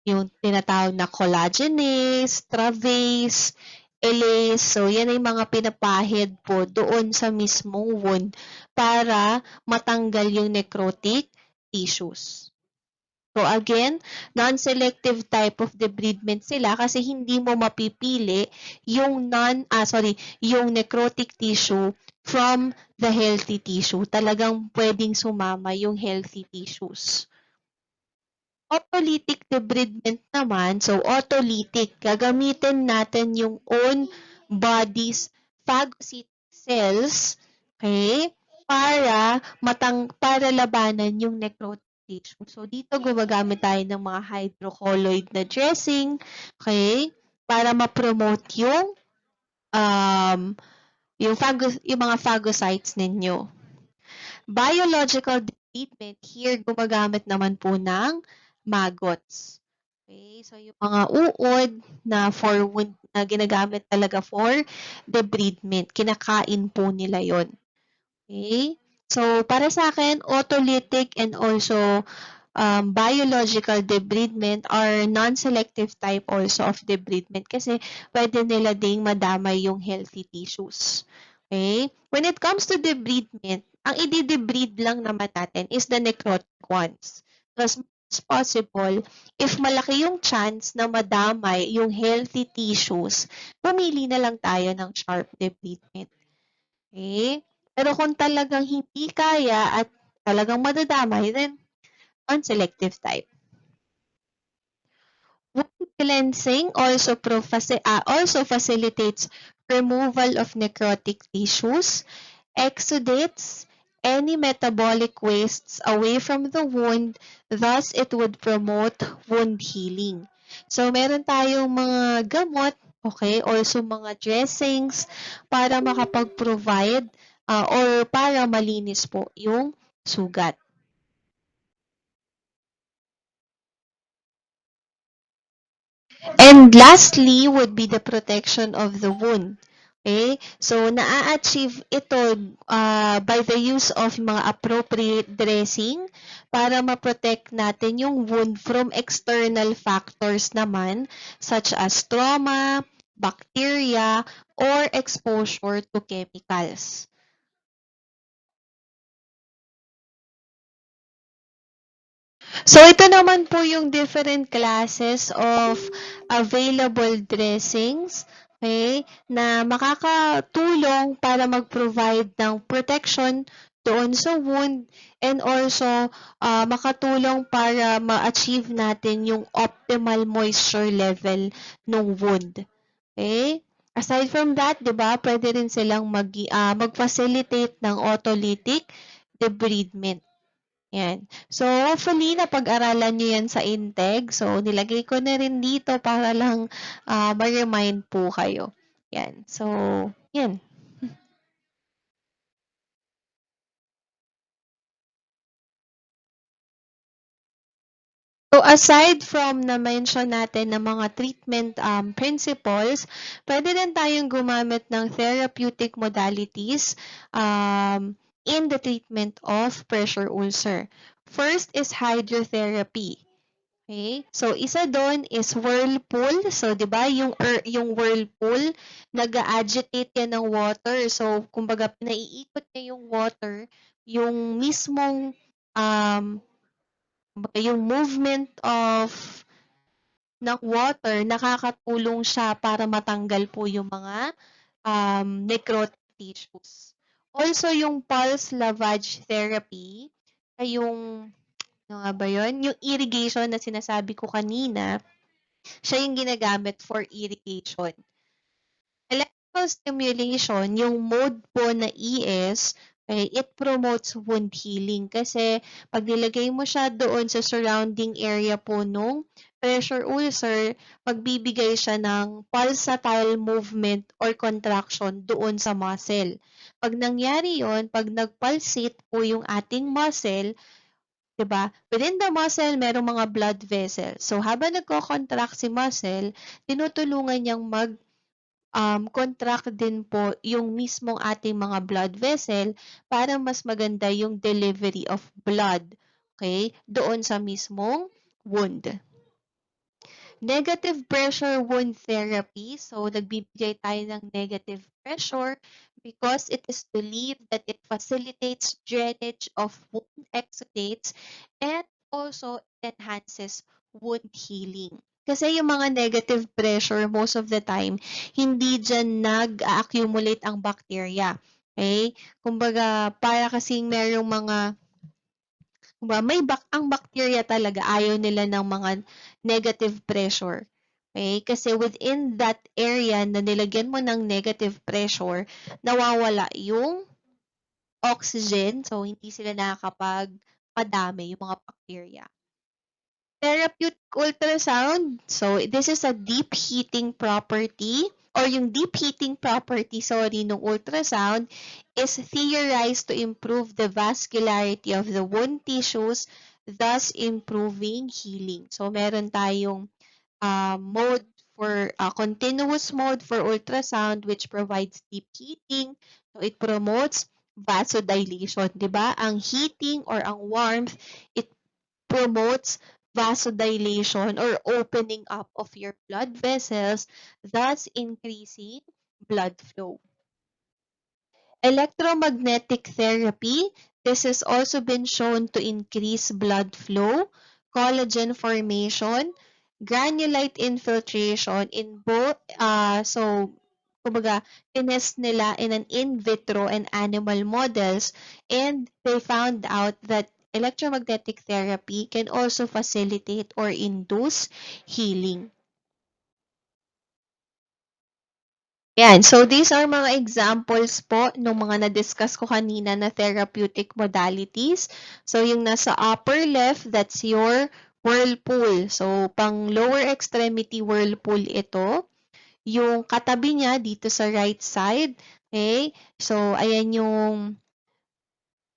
yung tinatawag na collagenase, travase, elase. So, yan ay mga pinapahid po doon sa mismong wound para matanggal yung necrotic tissues. So again, non-selective type of debridement sila kasi hindi mo mapipili yung yung necrotic tissue from the healthy tissue. Talagang pwedeng sumama yung healthy tissues. Autolytic debridement naman, so autolytic, gagamitin natin yung own body's phagocytic cells, okay, para labanan yung necrotic tissue. So dito gumagamit tayo ng mga hydrocolloid na dressing, okay, para ma-promote yung mga phagocytes ninyo. Biological treatment, here gumagamit naman po ng maggots. Okay, so yung mga uod na ginagamit talaga for debridement, kinakain po nila yon. Okay? So para sa akin, autolytic and also biological debridement are non-selective type also of debridement kasi pwede nila ding madamay yung healthy tissues. Okay? When it comes to debridement, ang i-debride lang naman natin is the necrotic ones. As much as possible, if malaki yung chance na madamay yung healthy tissues, pumili na lang tayo ng sharp debridement. Okay? Pero kung talagang hindi kaya at talagang madadamay, then non-selective type. Wound cleansing also facilitates removal of necrotic tissues, exudates any metabolic wastes away from the wound, thus it would promote wound healing. So meron tayong mga gamot, okay, also mga dressings para makapag-provide or para malinis po yung sugat. And lastly would be the protection of the wound. Okay? So, naa-achieve ito by the use of mga appropriate dressing para ma-protect natin yung wound from external factors naman such as trauma, bacteria, or exposure to chemicals. So, ito naman po yung different classes of available dressings, okay, na makakatulong para mag-provide ng protection doon sa wound and also makatulong para ma-achieve natin yung optimal moisture level ng wound. Okay? Aside from that, 'di ba, pwede rin silang mag-facilitate ng autolytic debridement. Yan. So, hopefully, napag-aralan nyo yan sa Integ. So, nilagay ko na rin dito para lang ma-remind po kayo. Yan. So, yan. So, aside from na-mention natin ng mga treatment principles, pwede rin tayong gumamit ng therapeutic modalities in the treatment of pressure ulcer. First is hydrotherapy. Okay? So, isa doon is whirlpool. So, di ba, yung whirlpool, nag-agitate yan ng water. So, kumbaga, naiikot niya yung water, yung mismong, yung movement ng water, nakakatulong siya para matanggal po yung mga necrotic tissues. Also, yung pulse lavage therapy, ay yung ano nga ba yun? Yung irrigation na sinasabi ko kanina, siya yung ginagamit for irrigation. Electrical stimulation, yung mode po na ES, okay, it promotes wound healing kasi pag nilagay mo siya doon sa surrounding area po nung pressure ulcer, magbibigay siya ng pulsatile movement or contraction doon sa muscle. Pag nangyari yon, pag nagpulsate po yung ating muscle, 'di ba? Within the muscle, merong mga blood vessels. So, habang nagko-contract si muscle, tinutulungan niyang contract din po yung mismong ating mga blood vessel para mas maganda yung delivery of blood, okay, doon sa mismong wound. Negative pressure wound therapy. So, nagbibigay tayo ng negative pressure because it is believed that it facilitates drainage of wound exudates and also enhances wound healing. Kasi yung mga negative pressure, most of the time, hindi dyan nag-accumulate ang bacteria. Okay? Kumbaga, para kasing merong mga ang bacteria talaga ayaw nila ng mga negative pressure. Okay? Kasi within that area na nilagyan mo ng negative pressure, nawawala yung oxygen, so hindi sila nakakapagpadami yung mga bacteria. Therapeutic ultrasound. So, this is a deep heating property or yung deep heating property, sorry, ng ultrasound is theorized to improve the vascularity of the wound tissues, thus improving healing. So, meron tayong mode for continuous mode for ultrasound which provides deep heating. So, it promotes vasodilation, di ba? Ang heating or ang warmth, it promotes vasodilation or opening up of your blood vessels, thus increasing blood flow. Electromagnetic therapy. This has also been shown to increase blood flow, collagen formation, granulite infiltration in both, kumbaga, tinest nila in an in vitro and animal models, and they found out that electromagnetic therapy can also facilitate or induce healing. Yan. So, these are mga examples po ng mga na-discuss ko kanina na therapeutic modalities. So, yung nasa upper left, that's your whirlpool. So, pang lower extremity whirlpool ito. Yung katabi niya dito sa right side. Okay? So, ayan yung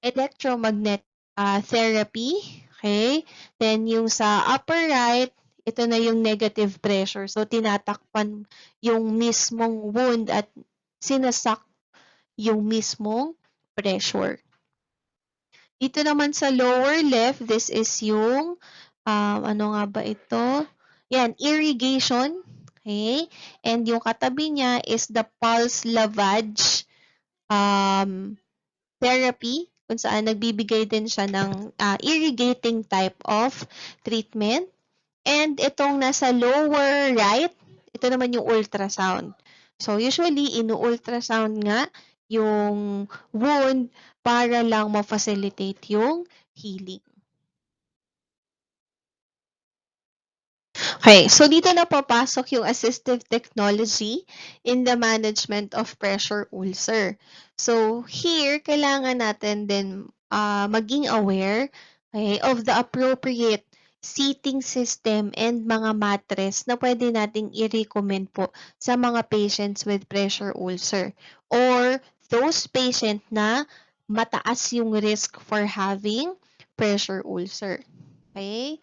electromagnetic therapy. Okay? Then, yung sa upper right, ito na yung negative pressure. So, tinatakpan yung mismong wound at sinasak yung mismong pressure. Dito naman sa lower left, this is yung, ano nga ba ito? Yan, irrigation. Okay? And yung katabi niya is the pulse lavage therapy, kung saan nagbibigay din siya ng irrigating type of treatment. And itong nasa lower right, ito naman yung ultrasound. So, usually, inu-ultrasound nga yung wound para lang ma-facilitate yung healing. Okay, so dito na papasok yung assistive technology in the management of pressure ulcer. So, here, kailangan natin din maging aware, okay, of the appropriate seating system and mga mattress na pwede nating i-recommend po sa mga patients with pressure ulcer or those patient na mataas yung risk for having pressure ulcer. Okay?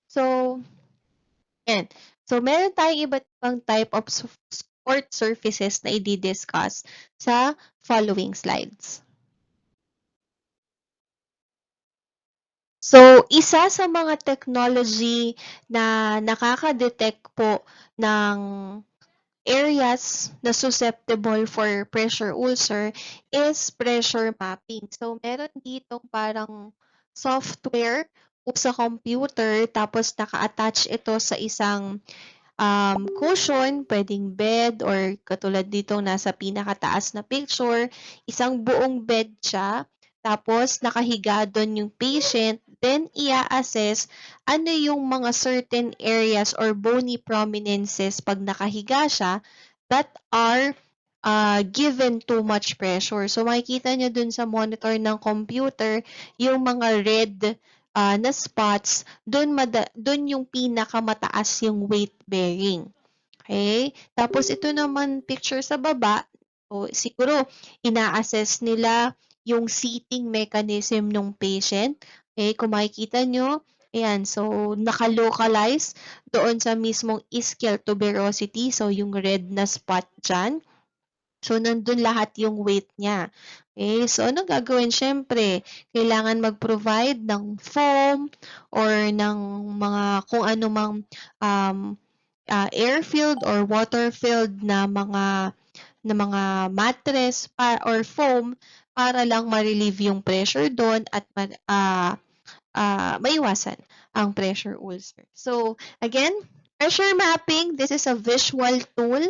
So, yan. So, meron tayong iba't ibang type of support surfaces na i-discuss sa following slides. So, isa sa mga technology na nakaka-detect po ng areas na susceptible for pressure ulcer is pressure mapping. So, meron ditong parang software sa computer tapos naka-attach ito sa isang cushion, pwedeng bed or katulad dito nasa pinakataas na picture, isang buong bed siya. Tapos nakahiga doon yung patient, then i-assess ano yung mga certain areas or bony prominences pag nakahiga siya that are given too much pressure. So makikita nyo dun sa monitor ng computer yung mga red na spots, dun yung pinakamataas yung weight bearing. Okay? Tapos ito naman picture sa baba, so siguro ina-assess nila yung seating mechanism ng patient. Okay, kung makikita nyo, ayan, so naka-localize doon sa mismong ischial tuberosity, so yung red na spot dyan. So, nandun lahat yung weight niya. Okay, so anong gagawin? Siyempre, kailangan mag-provide ng foam or ng mga kung ano mang air-filled or water-filled na mga mattress or foam para lang ma-relieve yung pressure doon at maiwasan ang pressure ulcer. So again, pressure mapping, this is a visual tool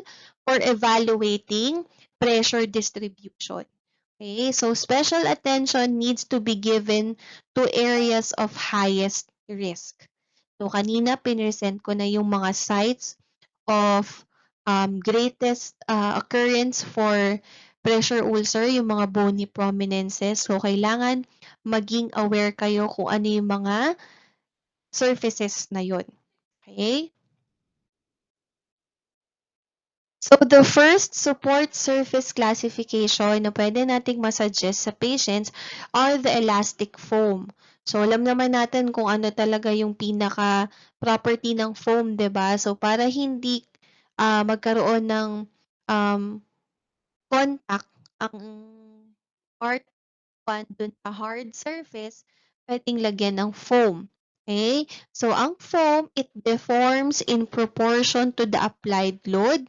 for evaluating pressure distribution. Okay, so special attention needs to be given to areas of highest risk. So kanina pinesent ko na yung mga sites of greatest occurrence for pressure ulcer, yung mga bony prominences. So kailangan maging aware kayo kung ano yung mga surfaces na yun. Okay? So the first support surface classification na pwede nating masuggest sa patients are the elastic foam. So alam naman natin kung ano talaga yung pinaka property ng foam, 'di ba? So para hindi magkaroon ng contact ang part 1 dun sa hard surface, pwedeng lagyan ng foam. Okay? So ang foam, it deforms in proportion to the applied load.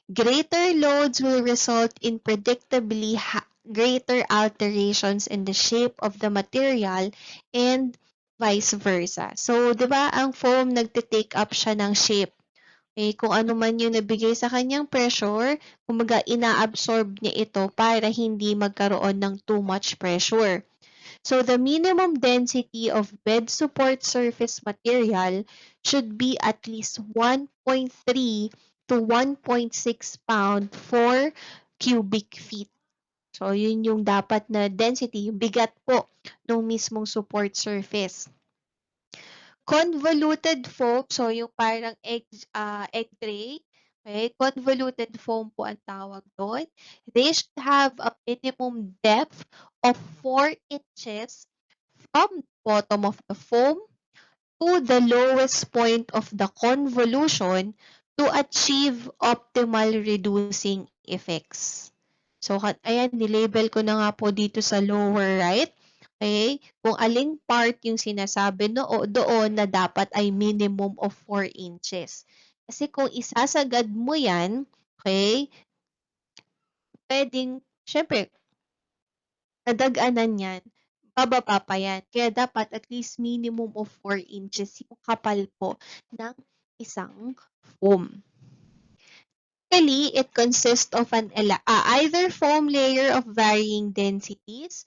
Greater loads will result in predictably greater alterations in the shape of the material and vice versa. So, 'di ba, ang foam nagte-take up siya ng shape. Eh, kung ano man yung nabigay sa kanyang pressure, kumbaga ina-absorb niya ito para hindi magkaroon ng too much pressure. So the minimum density of bed support surface material should be at least 1.3 to 1.6 pound for cubic feet. So yun yung dapat na density, yung bigat po ng mismong support surface. Convoluted foam, so yung parang egg tray, okay? Convoluted foam po ang tawag doon. They should have a minimum depth of 4 inches from the bottom of the foam to the lowest point of the convolution to achieve optimal reducing effects. So, ayan, nilabel ko na nga po dito sa lower right. Okay? Kung aling part yung sinasabi doon na dapat ay minimum of 4 inches. Kasi kung isasagad mo yan, okay, pwedeng, syempre, nadag-anan yan, bababa pa yan. Kaya dapat at least minimum of 4 inches yung kapal po ng isang foam. Typically, it consists of an either foam layer of varying densities.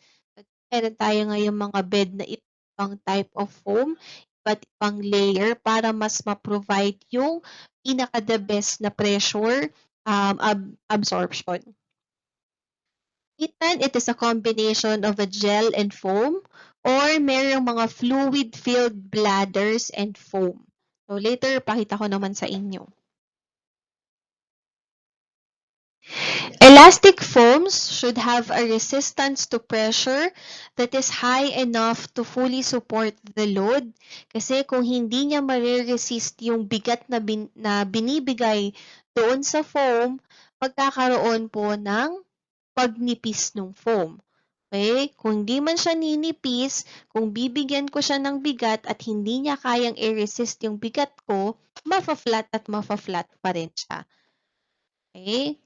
Meron tayo ngayong mga bed na ibang type of foam, iba't ibang layer para mas ma-provide yung pinaka-the best na pressure absorption. Minsan, it is a combination of a gel and foam or merong mga fluid-filled bladders and foam. So later, pakita ko naman sa inyo. Elastic foams should have a resistance to pressure that is high enough to fully support the load. Kasi kung hindi niya mariresist yung bigat na binibigay doon sa foam, magkakaroon po ng pagnipis ng foam. Okay? Kung di man siya ninipis, kung bibigyan ko siya ng bigat at hindi niya kayang i-resist yung bigat ko, mafa-flat pa rin siya. Okay?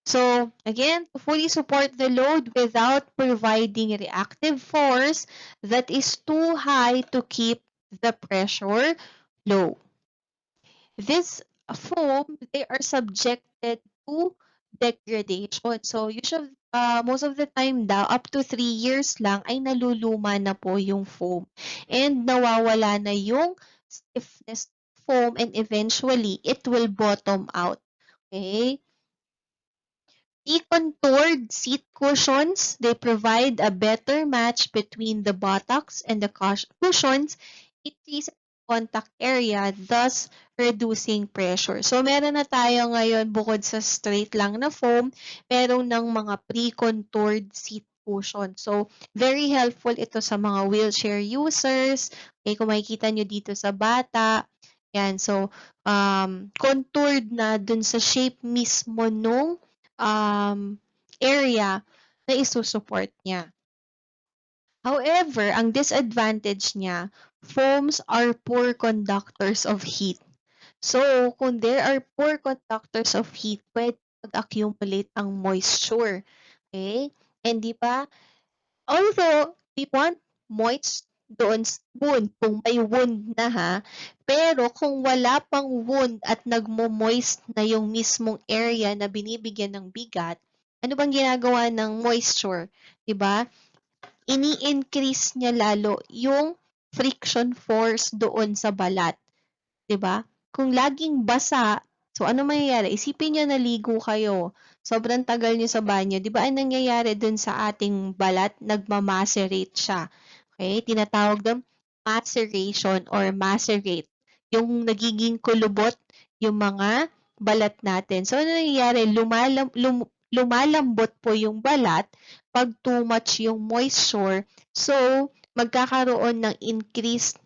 So, again, to fully support the load without providing reactive force that is too high to keep the pressure low. This foam, they are subjected to degradation. So, usually, most of the time daw, up to 3 years lang ay naluluma na po yung foam. And nawawala na yung stiffness foam and eventually, it will bottom out. Okay? Decontoured seat cushions, they provide a better match between the buttocks and the cushions, increase contact area, thus reducing pressure. So, meron na tayo ngayon, bukod sa straight lang na foam, meron ng mga pre-contoured seat cushion. So, very helpful ito sa mga wheelchair users. Okay, kung makikita nyo dito sa bata, yan. So, contoured na dun sa shape mismo nung area na isusupport niya. However, ang disadvantage niya, foams are poor conductors of heat. So, kung there are poor conductors of heat, pwede mag-accumulate ang moisture. Okay? And di ba, although we want moist doon sa wound, kung may wound na ha, pero kung wala pang wound at nagmo-moist na yung mismong area na binibigyan ng bigat, ano bang ginagawa ng moisture? 'Di ba? Ini-increase niya lalo yung friction force doon sa balat. 'Di ba? Kung laging basa, so ano mangyayari? Isipin niyo naligo kayo, sobrang tagal niyo sa banyo, 'di ba ang nangyayari dun sa ating balat, nagma-macerate siya. Okay? Tinatawag dun maceration or macerate. Yung nagiging kulubot yung mga balat natin. So ano nangyayari? Lumalambot po yung balat pag too much yung moisture. So magkakaroon ng increased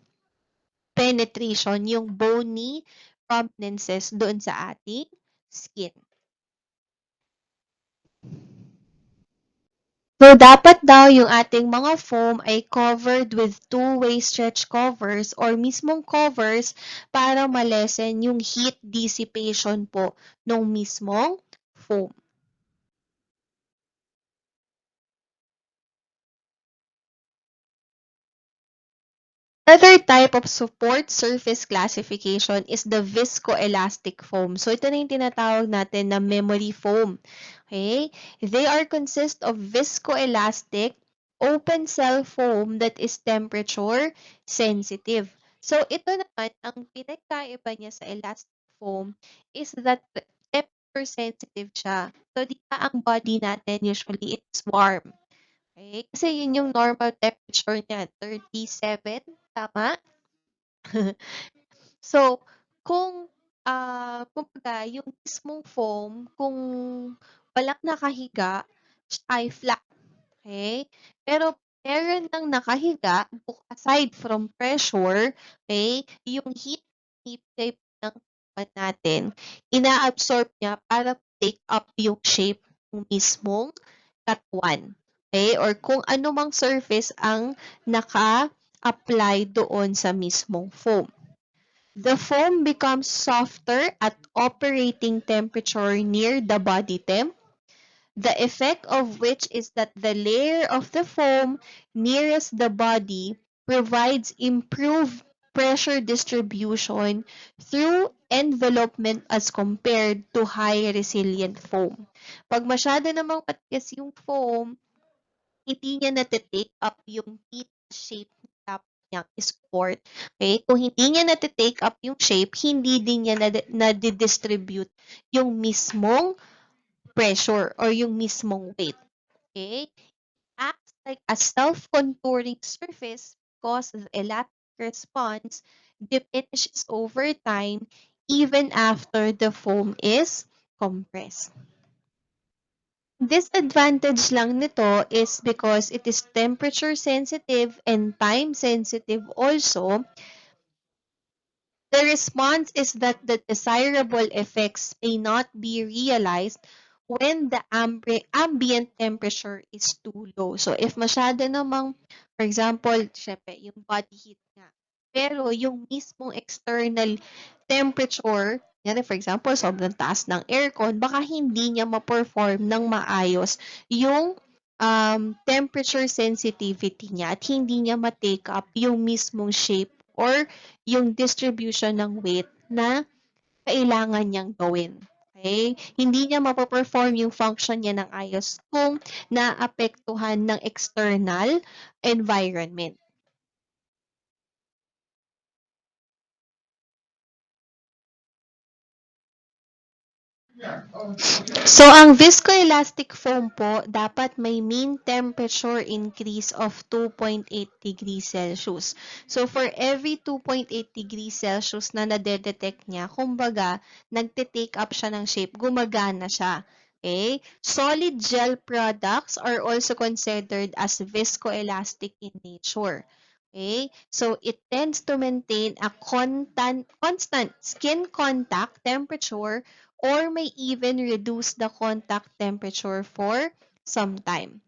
penetration, yung bony prominences doon sa ating skin. So, dapat daw yung ating mga foam ay covered with two-way stretch covers or mismong covers para malesen yung heat dissipation po ng mismong foam. Another type of support surface classification is the viscoelastic foam. So, ito na yung tinatawag natin na memory foam. Okay? They are consist of viscoelastic open cell foam that is temperature sensitive. So, ito naman, ang pinagkaiba niya sa elastic foam is that temperature sensitive siya. So, di ba ang body natin usually it's warm. Okay? Kasi yun yung normal temperature niya, 37, tama? So, kung, kumbaga yung mismong foam, kung walang nakahiga, siya ay flat, okay? Pero meron ng nakahiga, aside from pressure, okay, yung heat type ng katawan natin, ina-absorb niya para take up yung shape ng mismong katawan. Okay? Or kung ano mang surface ang naka-apply doon sa mismong foam. The foam becomes softer at operating temperature near the body temp, the effect of which is that the layer of the foam nearest the body provides improved pressure distribution through envelopment as compared to high resilient foam. Pag masyado namang matigas yung foam, hindi niya nate-take up yung heat shape na dapat niyang i-support. Okay? Kung hindi niya nate-take up yung shape, hindi din niya nadi-distribute yung mismong pressure or yung mismong weight. Okay? Acts like a self-contouring surface because the elastic response diminishes over time even after the foam is compressed. Disadvantage lang nito is because it is temperature sensitive and time sensitive also. The response is that the desirable effects may not be realized when the ambient temperature is too low. So, if masyado namang, for example, syempre, yung body heat nga, pero yung mismong external temperature, yan, for example, sobrang taas ng aircon, baka hindi niya ma-perform ng maayos yung temperature sensitivity niya at hindi niya ma-take up yung mismong shape or yung distribution ng weight na kailangan niyang gawin. Okay? Hindi niya mape-perform yung function niya ng ayos kung naapektuhan ng external environment. So, ang viscoelastic foam po, dapat may mean temperature increase of 2.8 degrees Celsius. So, for every 2.8 degrees Celsius na nadedetect niya, kumbaga, nagte-take up siya ng shape, gumagana siya. Okay? Solid gel products are also considered as viscoelastic in nature. Okay? So, it tends to maintain a constant skin contact temperature or may even reduce the contact temperature for some time.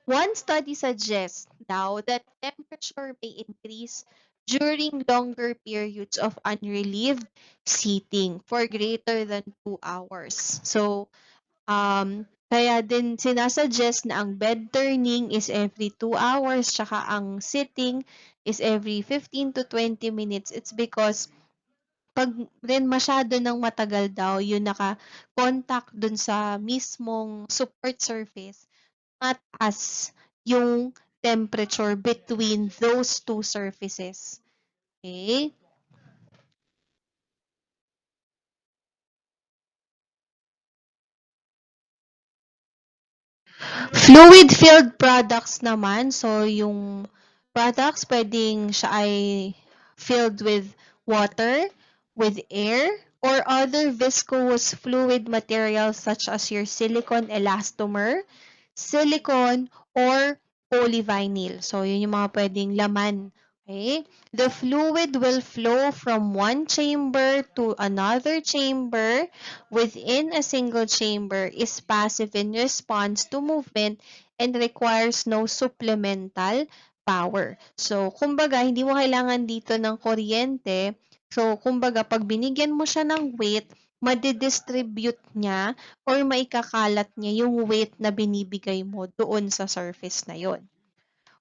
One study suggests now that temperature may increase during longer periods of unrelieved seating for greater than 2 hours. So, kaya din sinasuggest na ang bed turning is every 2 hours, tsaka ang sitting is every 15 to 20 minutes. It's because pag rin masyado ng matagal daw yung naka-contact dun sa mismong support surface, mataas yung temperature between those two surfaces. Okay? Fluid-filled products naman, so yung products pwedeng siya ay filled with water, with air, or other viscous fluid materials such as your silicone elastomer, silicone, or polyvinyl. So, yun yung mga pwedeng laman. Okay? The fluid will flow from one chamber to another chamber within a single chamber, is passive in response to movement, and requires no supplemental power. So, kumbaga, hindi mo kailangan dito ng kuryente. So, kumbaga, pag binigyan mo siya ng weight, madidistribute niya or maikakalat niya yung weight na binibigay mo doon sa surface na yon.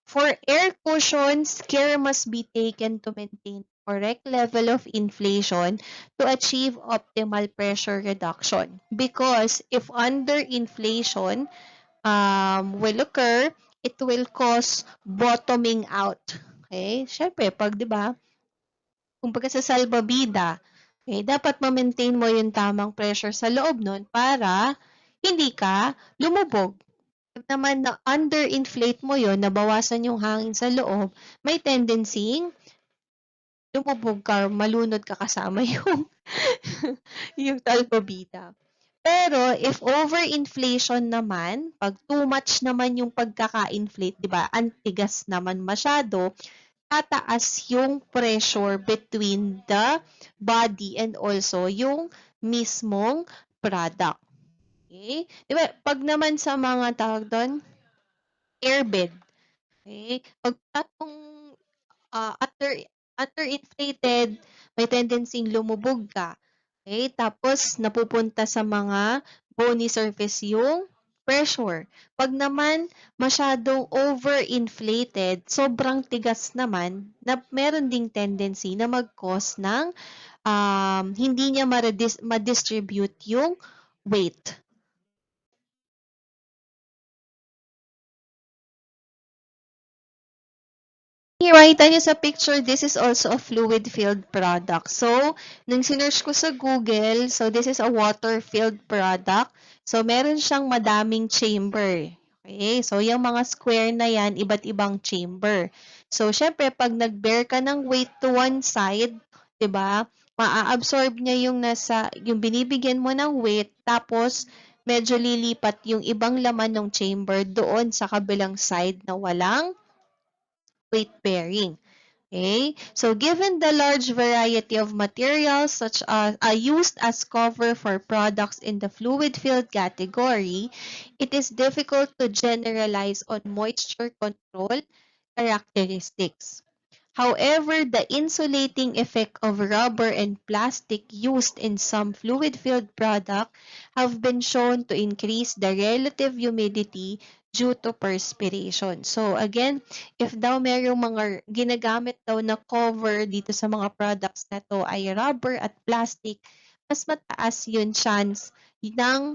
For air cushions, care must be taken to maintain correct level of inflation to achieve optimal pressure reduction. Because if under inflation will occur, it will cause bottoming out. Okay? Syempre, pag 'di ba, kumbaga sa salbabida, okay, dapat ma-maintain mo yung tamang pressure sa loob nun para hindi ka lumubog. Pag naman na under-inflate mo yon, nabawasan yung hangin sa loob, may tendency lumubog ka, malunod ka kasama yung yung salbabida. Pero if overinflation naman, pag too much naman yung pagkaka-inflate, 'di ba? Antigas naman masyado, tataas yung pressure between the body and also yung mismong product. Okay? 'Di ba? Pag naman sa mga tawag doon, airbed. Okay? Pag tatong under-inflated, may tendency lumubog ka. Okay? Tapos, napupunta sa mga bony surface yung pressure. Pag naman masyadong overinflated, sobrang tigas naman, na meron ding tendency na mag-cause ng hindi niya ma-distribute yung weight. Makikita niyo sa picture, this is also a fluid-filled product. So, nung sinearch ko sa Google, so this is a water-filled product. So, meron siyang madaming chamber. Okay? So, yung mga square na yan, iba't ibang chamber. So, syempre, pag nag-bear ka ng weight to one side, 'di ba? Maa-absorb niya yung binibigyan mo ng weight, tapos medyo lilipat yung ibang laman ng chamber doon sa kabilang side na walang weight bearing. Okay, so given the large variety of materials such as used as cover for products in the fluid filled category, it is difficult to generalize on moisture control characteristics. However, the insulating effect of rubber and plastic used in some fluid-filled products have been shown to increase the relative humidity due to perspiration. So again, if daw merong mga ginagamit daw na cover dito sa mga products na to ay rubber at plastic, mas mataas yung chance ng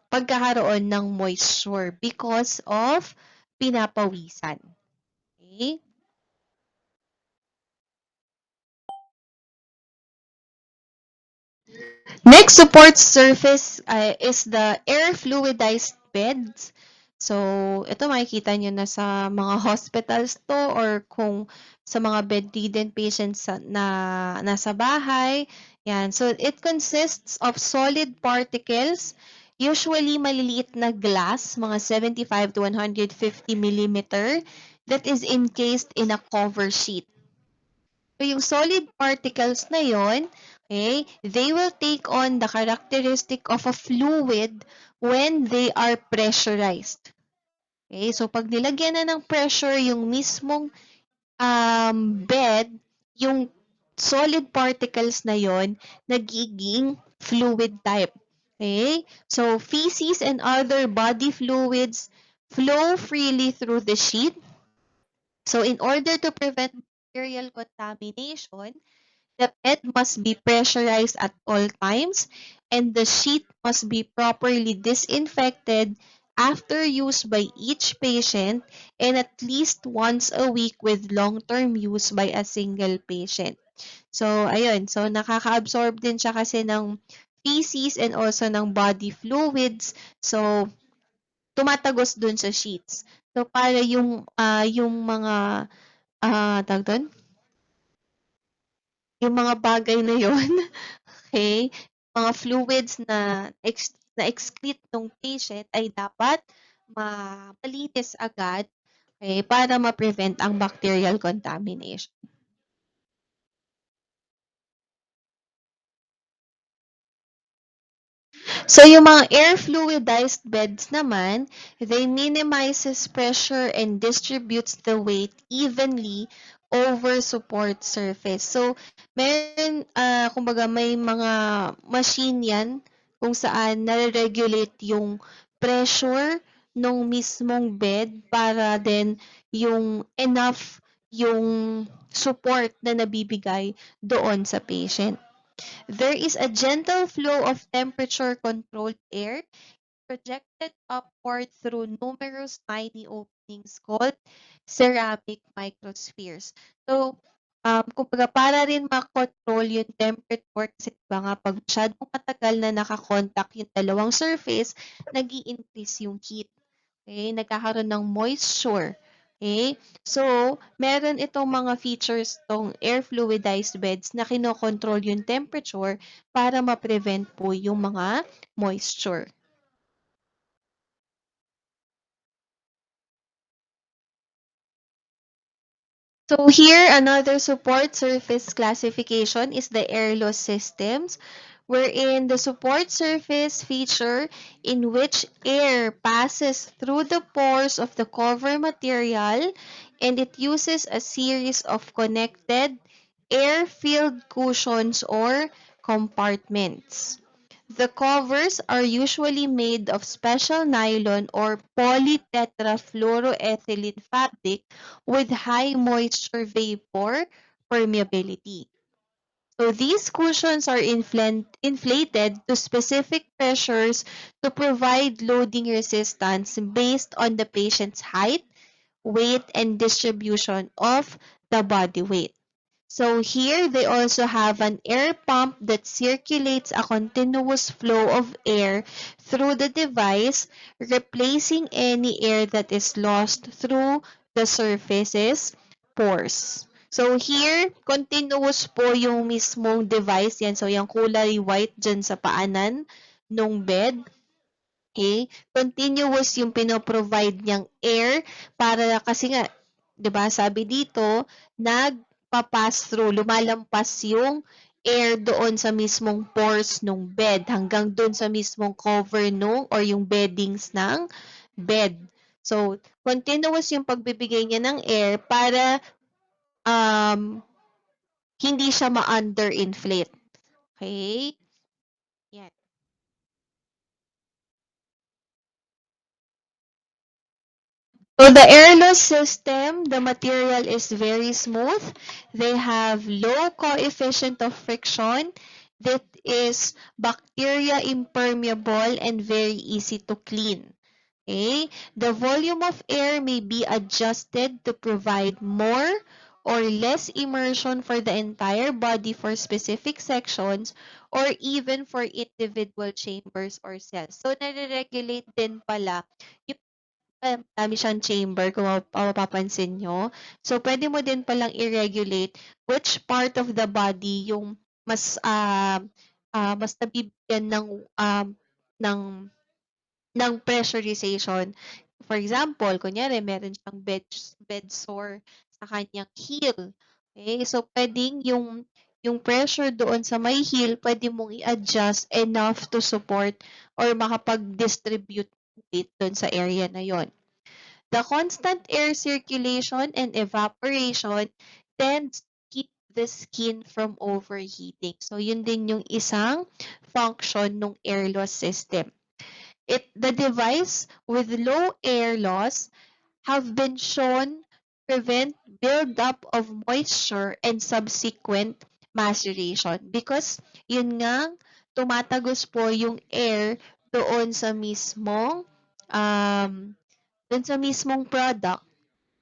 pagkakaroon ng moisture because of pinapawisan. Okay? Next support surface is the air fluidized beds. So, ito makikita nyo na sa mga hospitals to or kung sa mga bedridden patients na nasa bahay. Yan. So, it consists of solid particles, usually maliliit na glass, mga 75 to 150 millimeter, that is encased in a cover sheet. So, yung solid particles na yon, okay, they will take on the characteristic of a fluid when they are pressurized. Okay, so pag nilagyan na ng pressure yung mismong bed, yung solid particles na yon nagiging fluid type. Okay? So, feces and other body fluids flow freely through the sheet. So, in order to prevent bacterial contamination, the bed must be pressurized at all times and the sheet must be properly disinfected after use by each patient and at least once a week with long-term use by a single patient. So, ayun. So, nakaka-absorb din siya kasi ng feces and also ng body fluids. So, tumatagos dun sa sheets. So, para yung mga, tawag dun? Yung mga bagay na yon okay, mga fluids na na-excrete ng patient ay dapat malinis agad, okay, para ma-prevent ang bacterial contamination. So, yung mga air fluidized beds naman, they minimizes pressure and distributes the weight evenly over support surface. So, meron, kumbaga may mga machine yan kung saan nare-regulate yung pressure nung mismong bed para din yung enough yung support na nabibigay doon sa patient. There is a gentle flow of temperature-controlled air projected upward through numerous tiny openings called ceramic microspheres. So, kumbaga para rin makontrol yung temperature kasi diba nga pag masyadong matagal na nakakontakt yung dalawang surface, nag increase yung heat. Okay? Nagkakaroon ng moisture. Okay? So, meron itong mga features tong air fluidized beds na kinokontrol yung temperature para ma-prevent po yung mga moisture. So here, another support surface classification is the air loss systems, wherein the support surface feature in which air passes through the pores of the cover material and it uses a series of connected air-filled cushions or compartments. The covers are usually made of special nylon or polytetrafluoroethylene fabric with high moisture vapor permeability. So these cushions are inflated to specific pressures to provide loading resistance based on the patient's height, weight, and distribution of the body weight. So here they also have an air pump that circulates a continuous flow of air through the device, replacing any air that is lost through the surface's pores. So here, continuous po yung mismong device yan. So yung kulay white dyan sa paanan nung bed. Okay? Continuous yung pinoprovide niyang air para kasi nga, 'di ba, sabi dito, nagpa-pass through, lumalampas yung air doon sa mismong pores nung bed hanggang doon sa mismong cover nung or yung beddings ng bed. So, continuous yung pagbibigay niya ng air para hindi siya ma-underinflate. Okay? Yan. So the airless system, the material is very smooth. They have low coefficient of friction that is bacteria impermeable and very easy to clean. Okay? The volume of air may be adjusted to provide more or less immersion for the entire body for specific sections or even for individual chambers or cells. So, nare-regulate din pala yung marami siyang chamber kung mapapansin nyo. So, pwede mo din palang i-regulate which part of the body yung mas nabibigyan ng ng pressurization. For example, kunyari meron siyang bed sore sa kanyang heel. Okay? So, pwedeng yung pressure doon sa may heel, pwede mong i-adjust enough to support or makapag-distribute weight doon sa area na yon. The constant air circulation and evaporation tends to keep the skin from overheating. So, yun din yung isang function ng air loss system. The device with low air loss have been shown prevent buildup of moisture and subsequent maceration because yun nga tumatagos po yung air doon sa mismong product.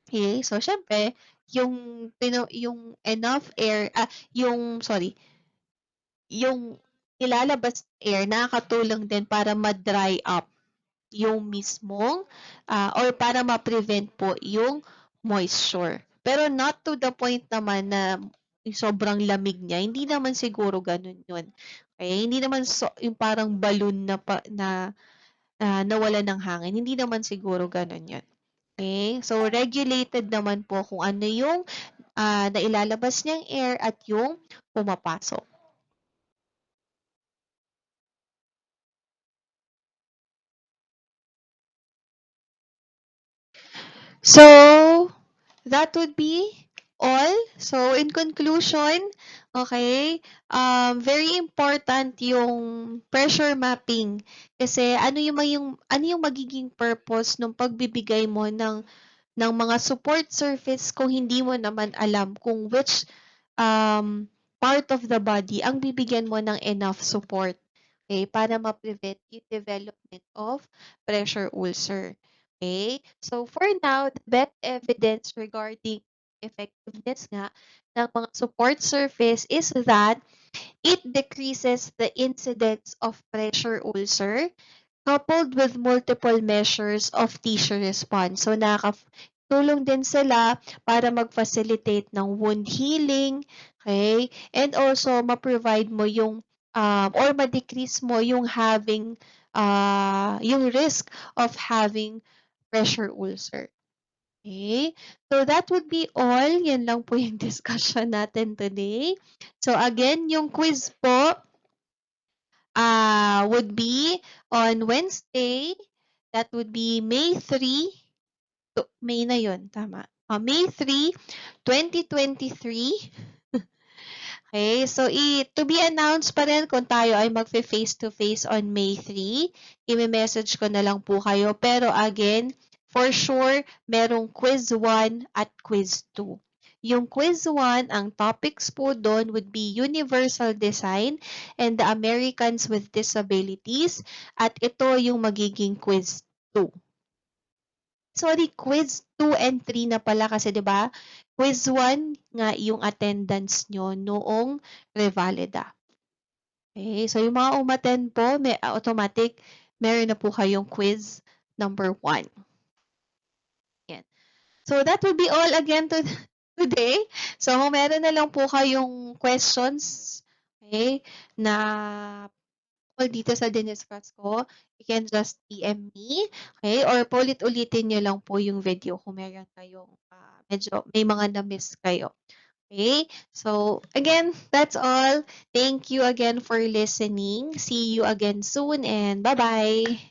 Okay? So syempre yung enough air yung nilalabas air nakakatulong din para ma-dry up yung mismong or para ma-prevent po yung moisture. Pero not to the point naman na sobrang lamig niya. Hindi naman siguro ganun yun. Okay? Hindi naman yung parang balloon na nawala ng hangin. Hindi naman siguro ganun yun. Okay? So, regulated naman po kung ano yung nailalabas niyang air at yung pumapasok. So, that would be all. So, in conclusion, okay, very important yung pressure mapping kasi ano yung magiging purpose ng pagbibigay mo ng mga support surface kung hindi mo naman alam kung which part of the body ang bibigyan mo ng enough support, okay, para ma-prevent yung development of pressure ulcer. Okay? So for now, the best evidence regarding effectiveness nga ng mga support surface is that it decreases the incidence of pressure ulcer coupled with multiple measures of tissue response. So nakakatulong din sila para mag-facilitate ng wound healing, okay? And also ma-provide mo yung or ma-decrease mo yung yung risk of having pressure ulcer. Okay? So that would be all. Yan lang po yung discussion natin today. So again, yung quiz po would be on Wednesday. That would be May 3. May na yun, tama. May 3, 2023. Okay, so to be announced pa rin kung tayo ay magfe-face to face on May 3. I-message ko na lang po kayo. Pero again, for sure, merong quiz 1 at quiz 2. Yung quiz 1, ang topics po doon would be universal design and the Americans with disabilities. At ito yung magiging quiz 2. Sorry, quiz 2 and 3 na pala kasi 'di ba? Quiz 1 nga yung attendance nyo noong Revalida. Okay, so yung mga umattend po, may automatic, meron na po kayong quiz number 1. Yan. So that will be all again today. So kung meron na lang po kayong questions, okay, na dito sa diniscuss ko, you can just PM me, okay? Or paulit-ulitin nyo lang po yung video kung meron kayong medyo may mga na-miss kayo. Okay? So, again, that's all. Thank you again for listening. See you again soon and bye-bye!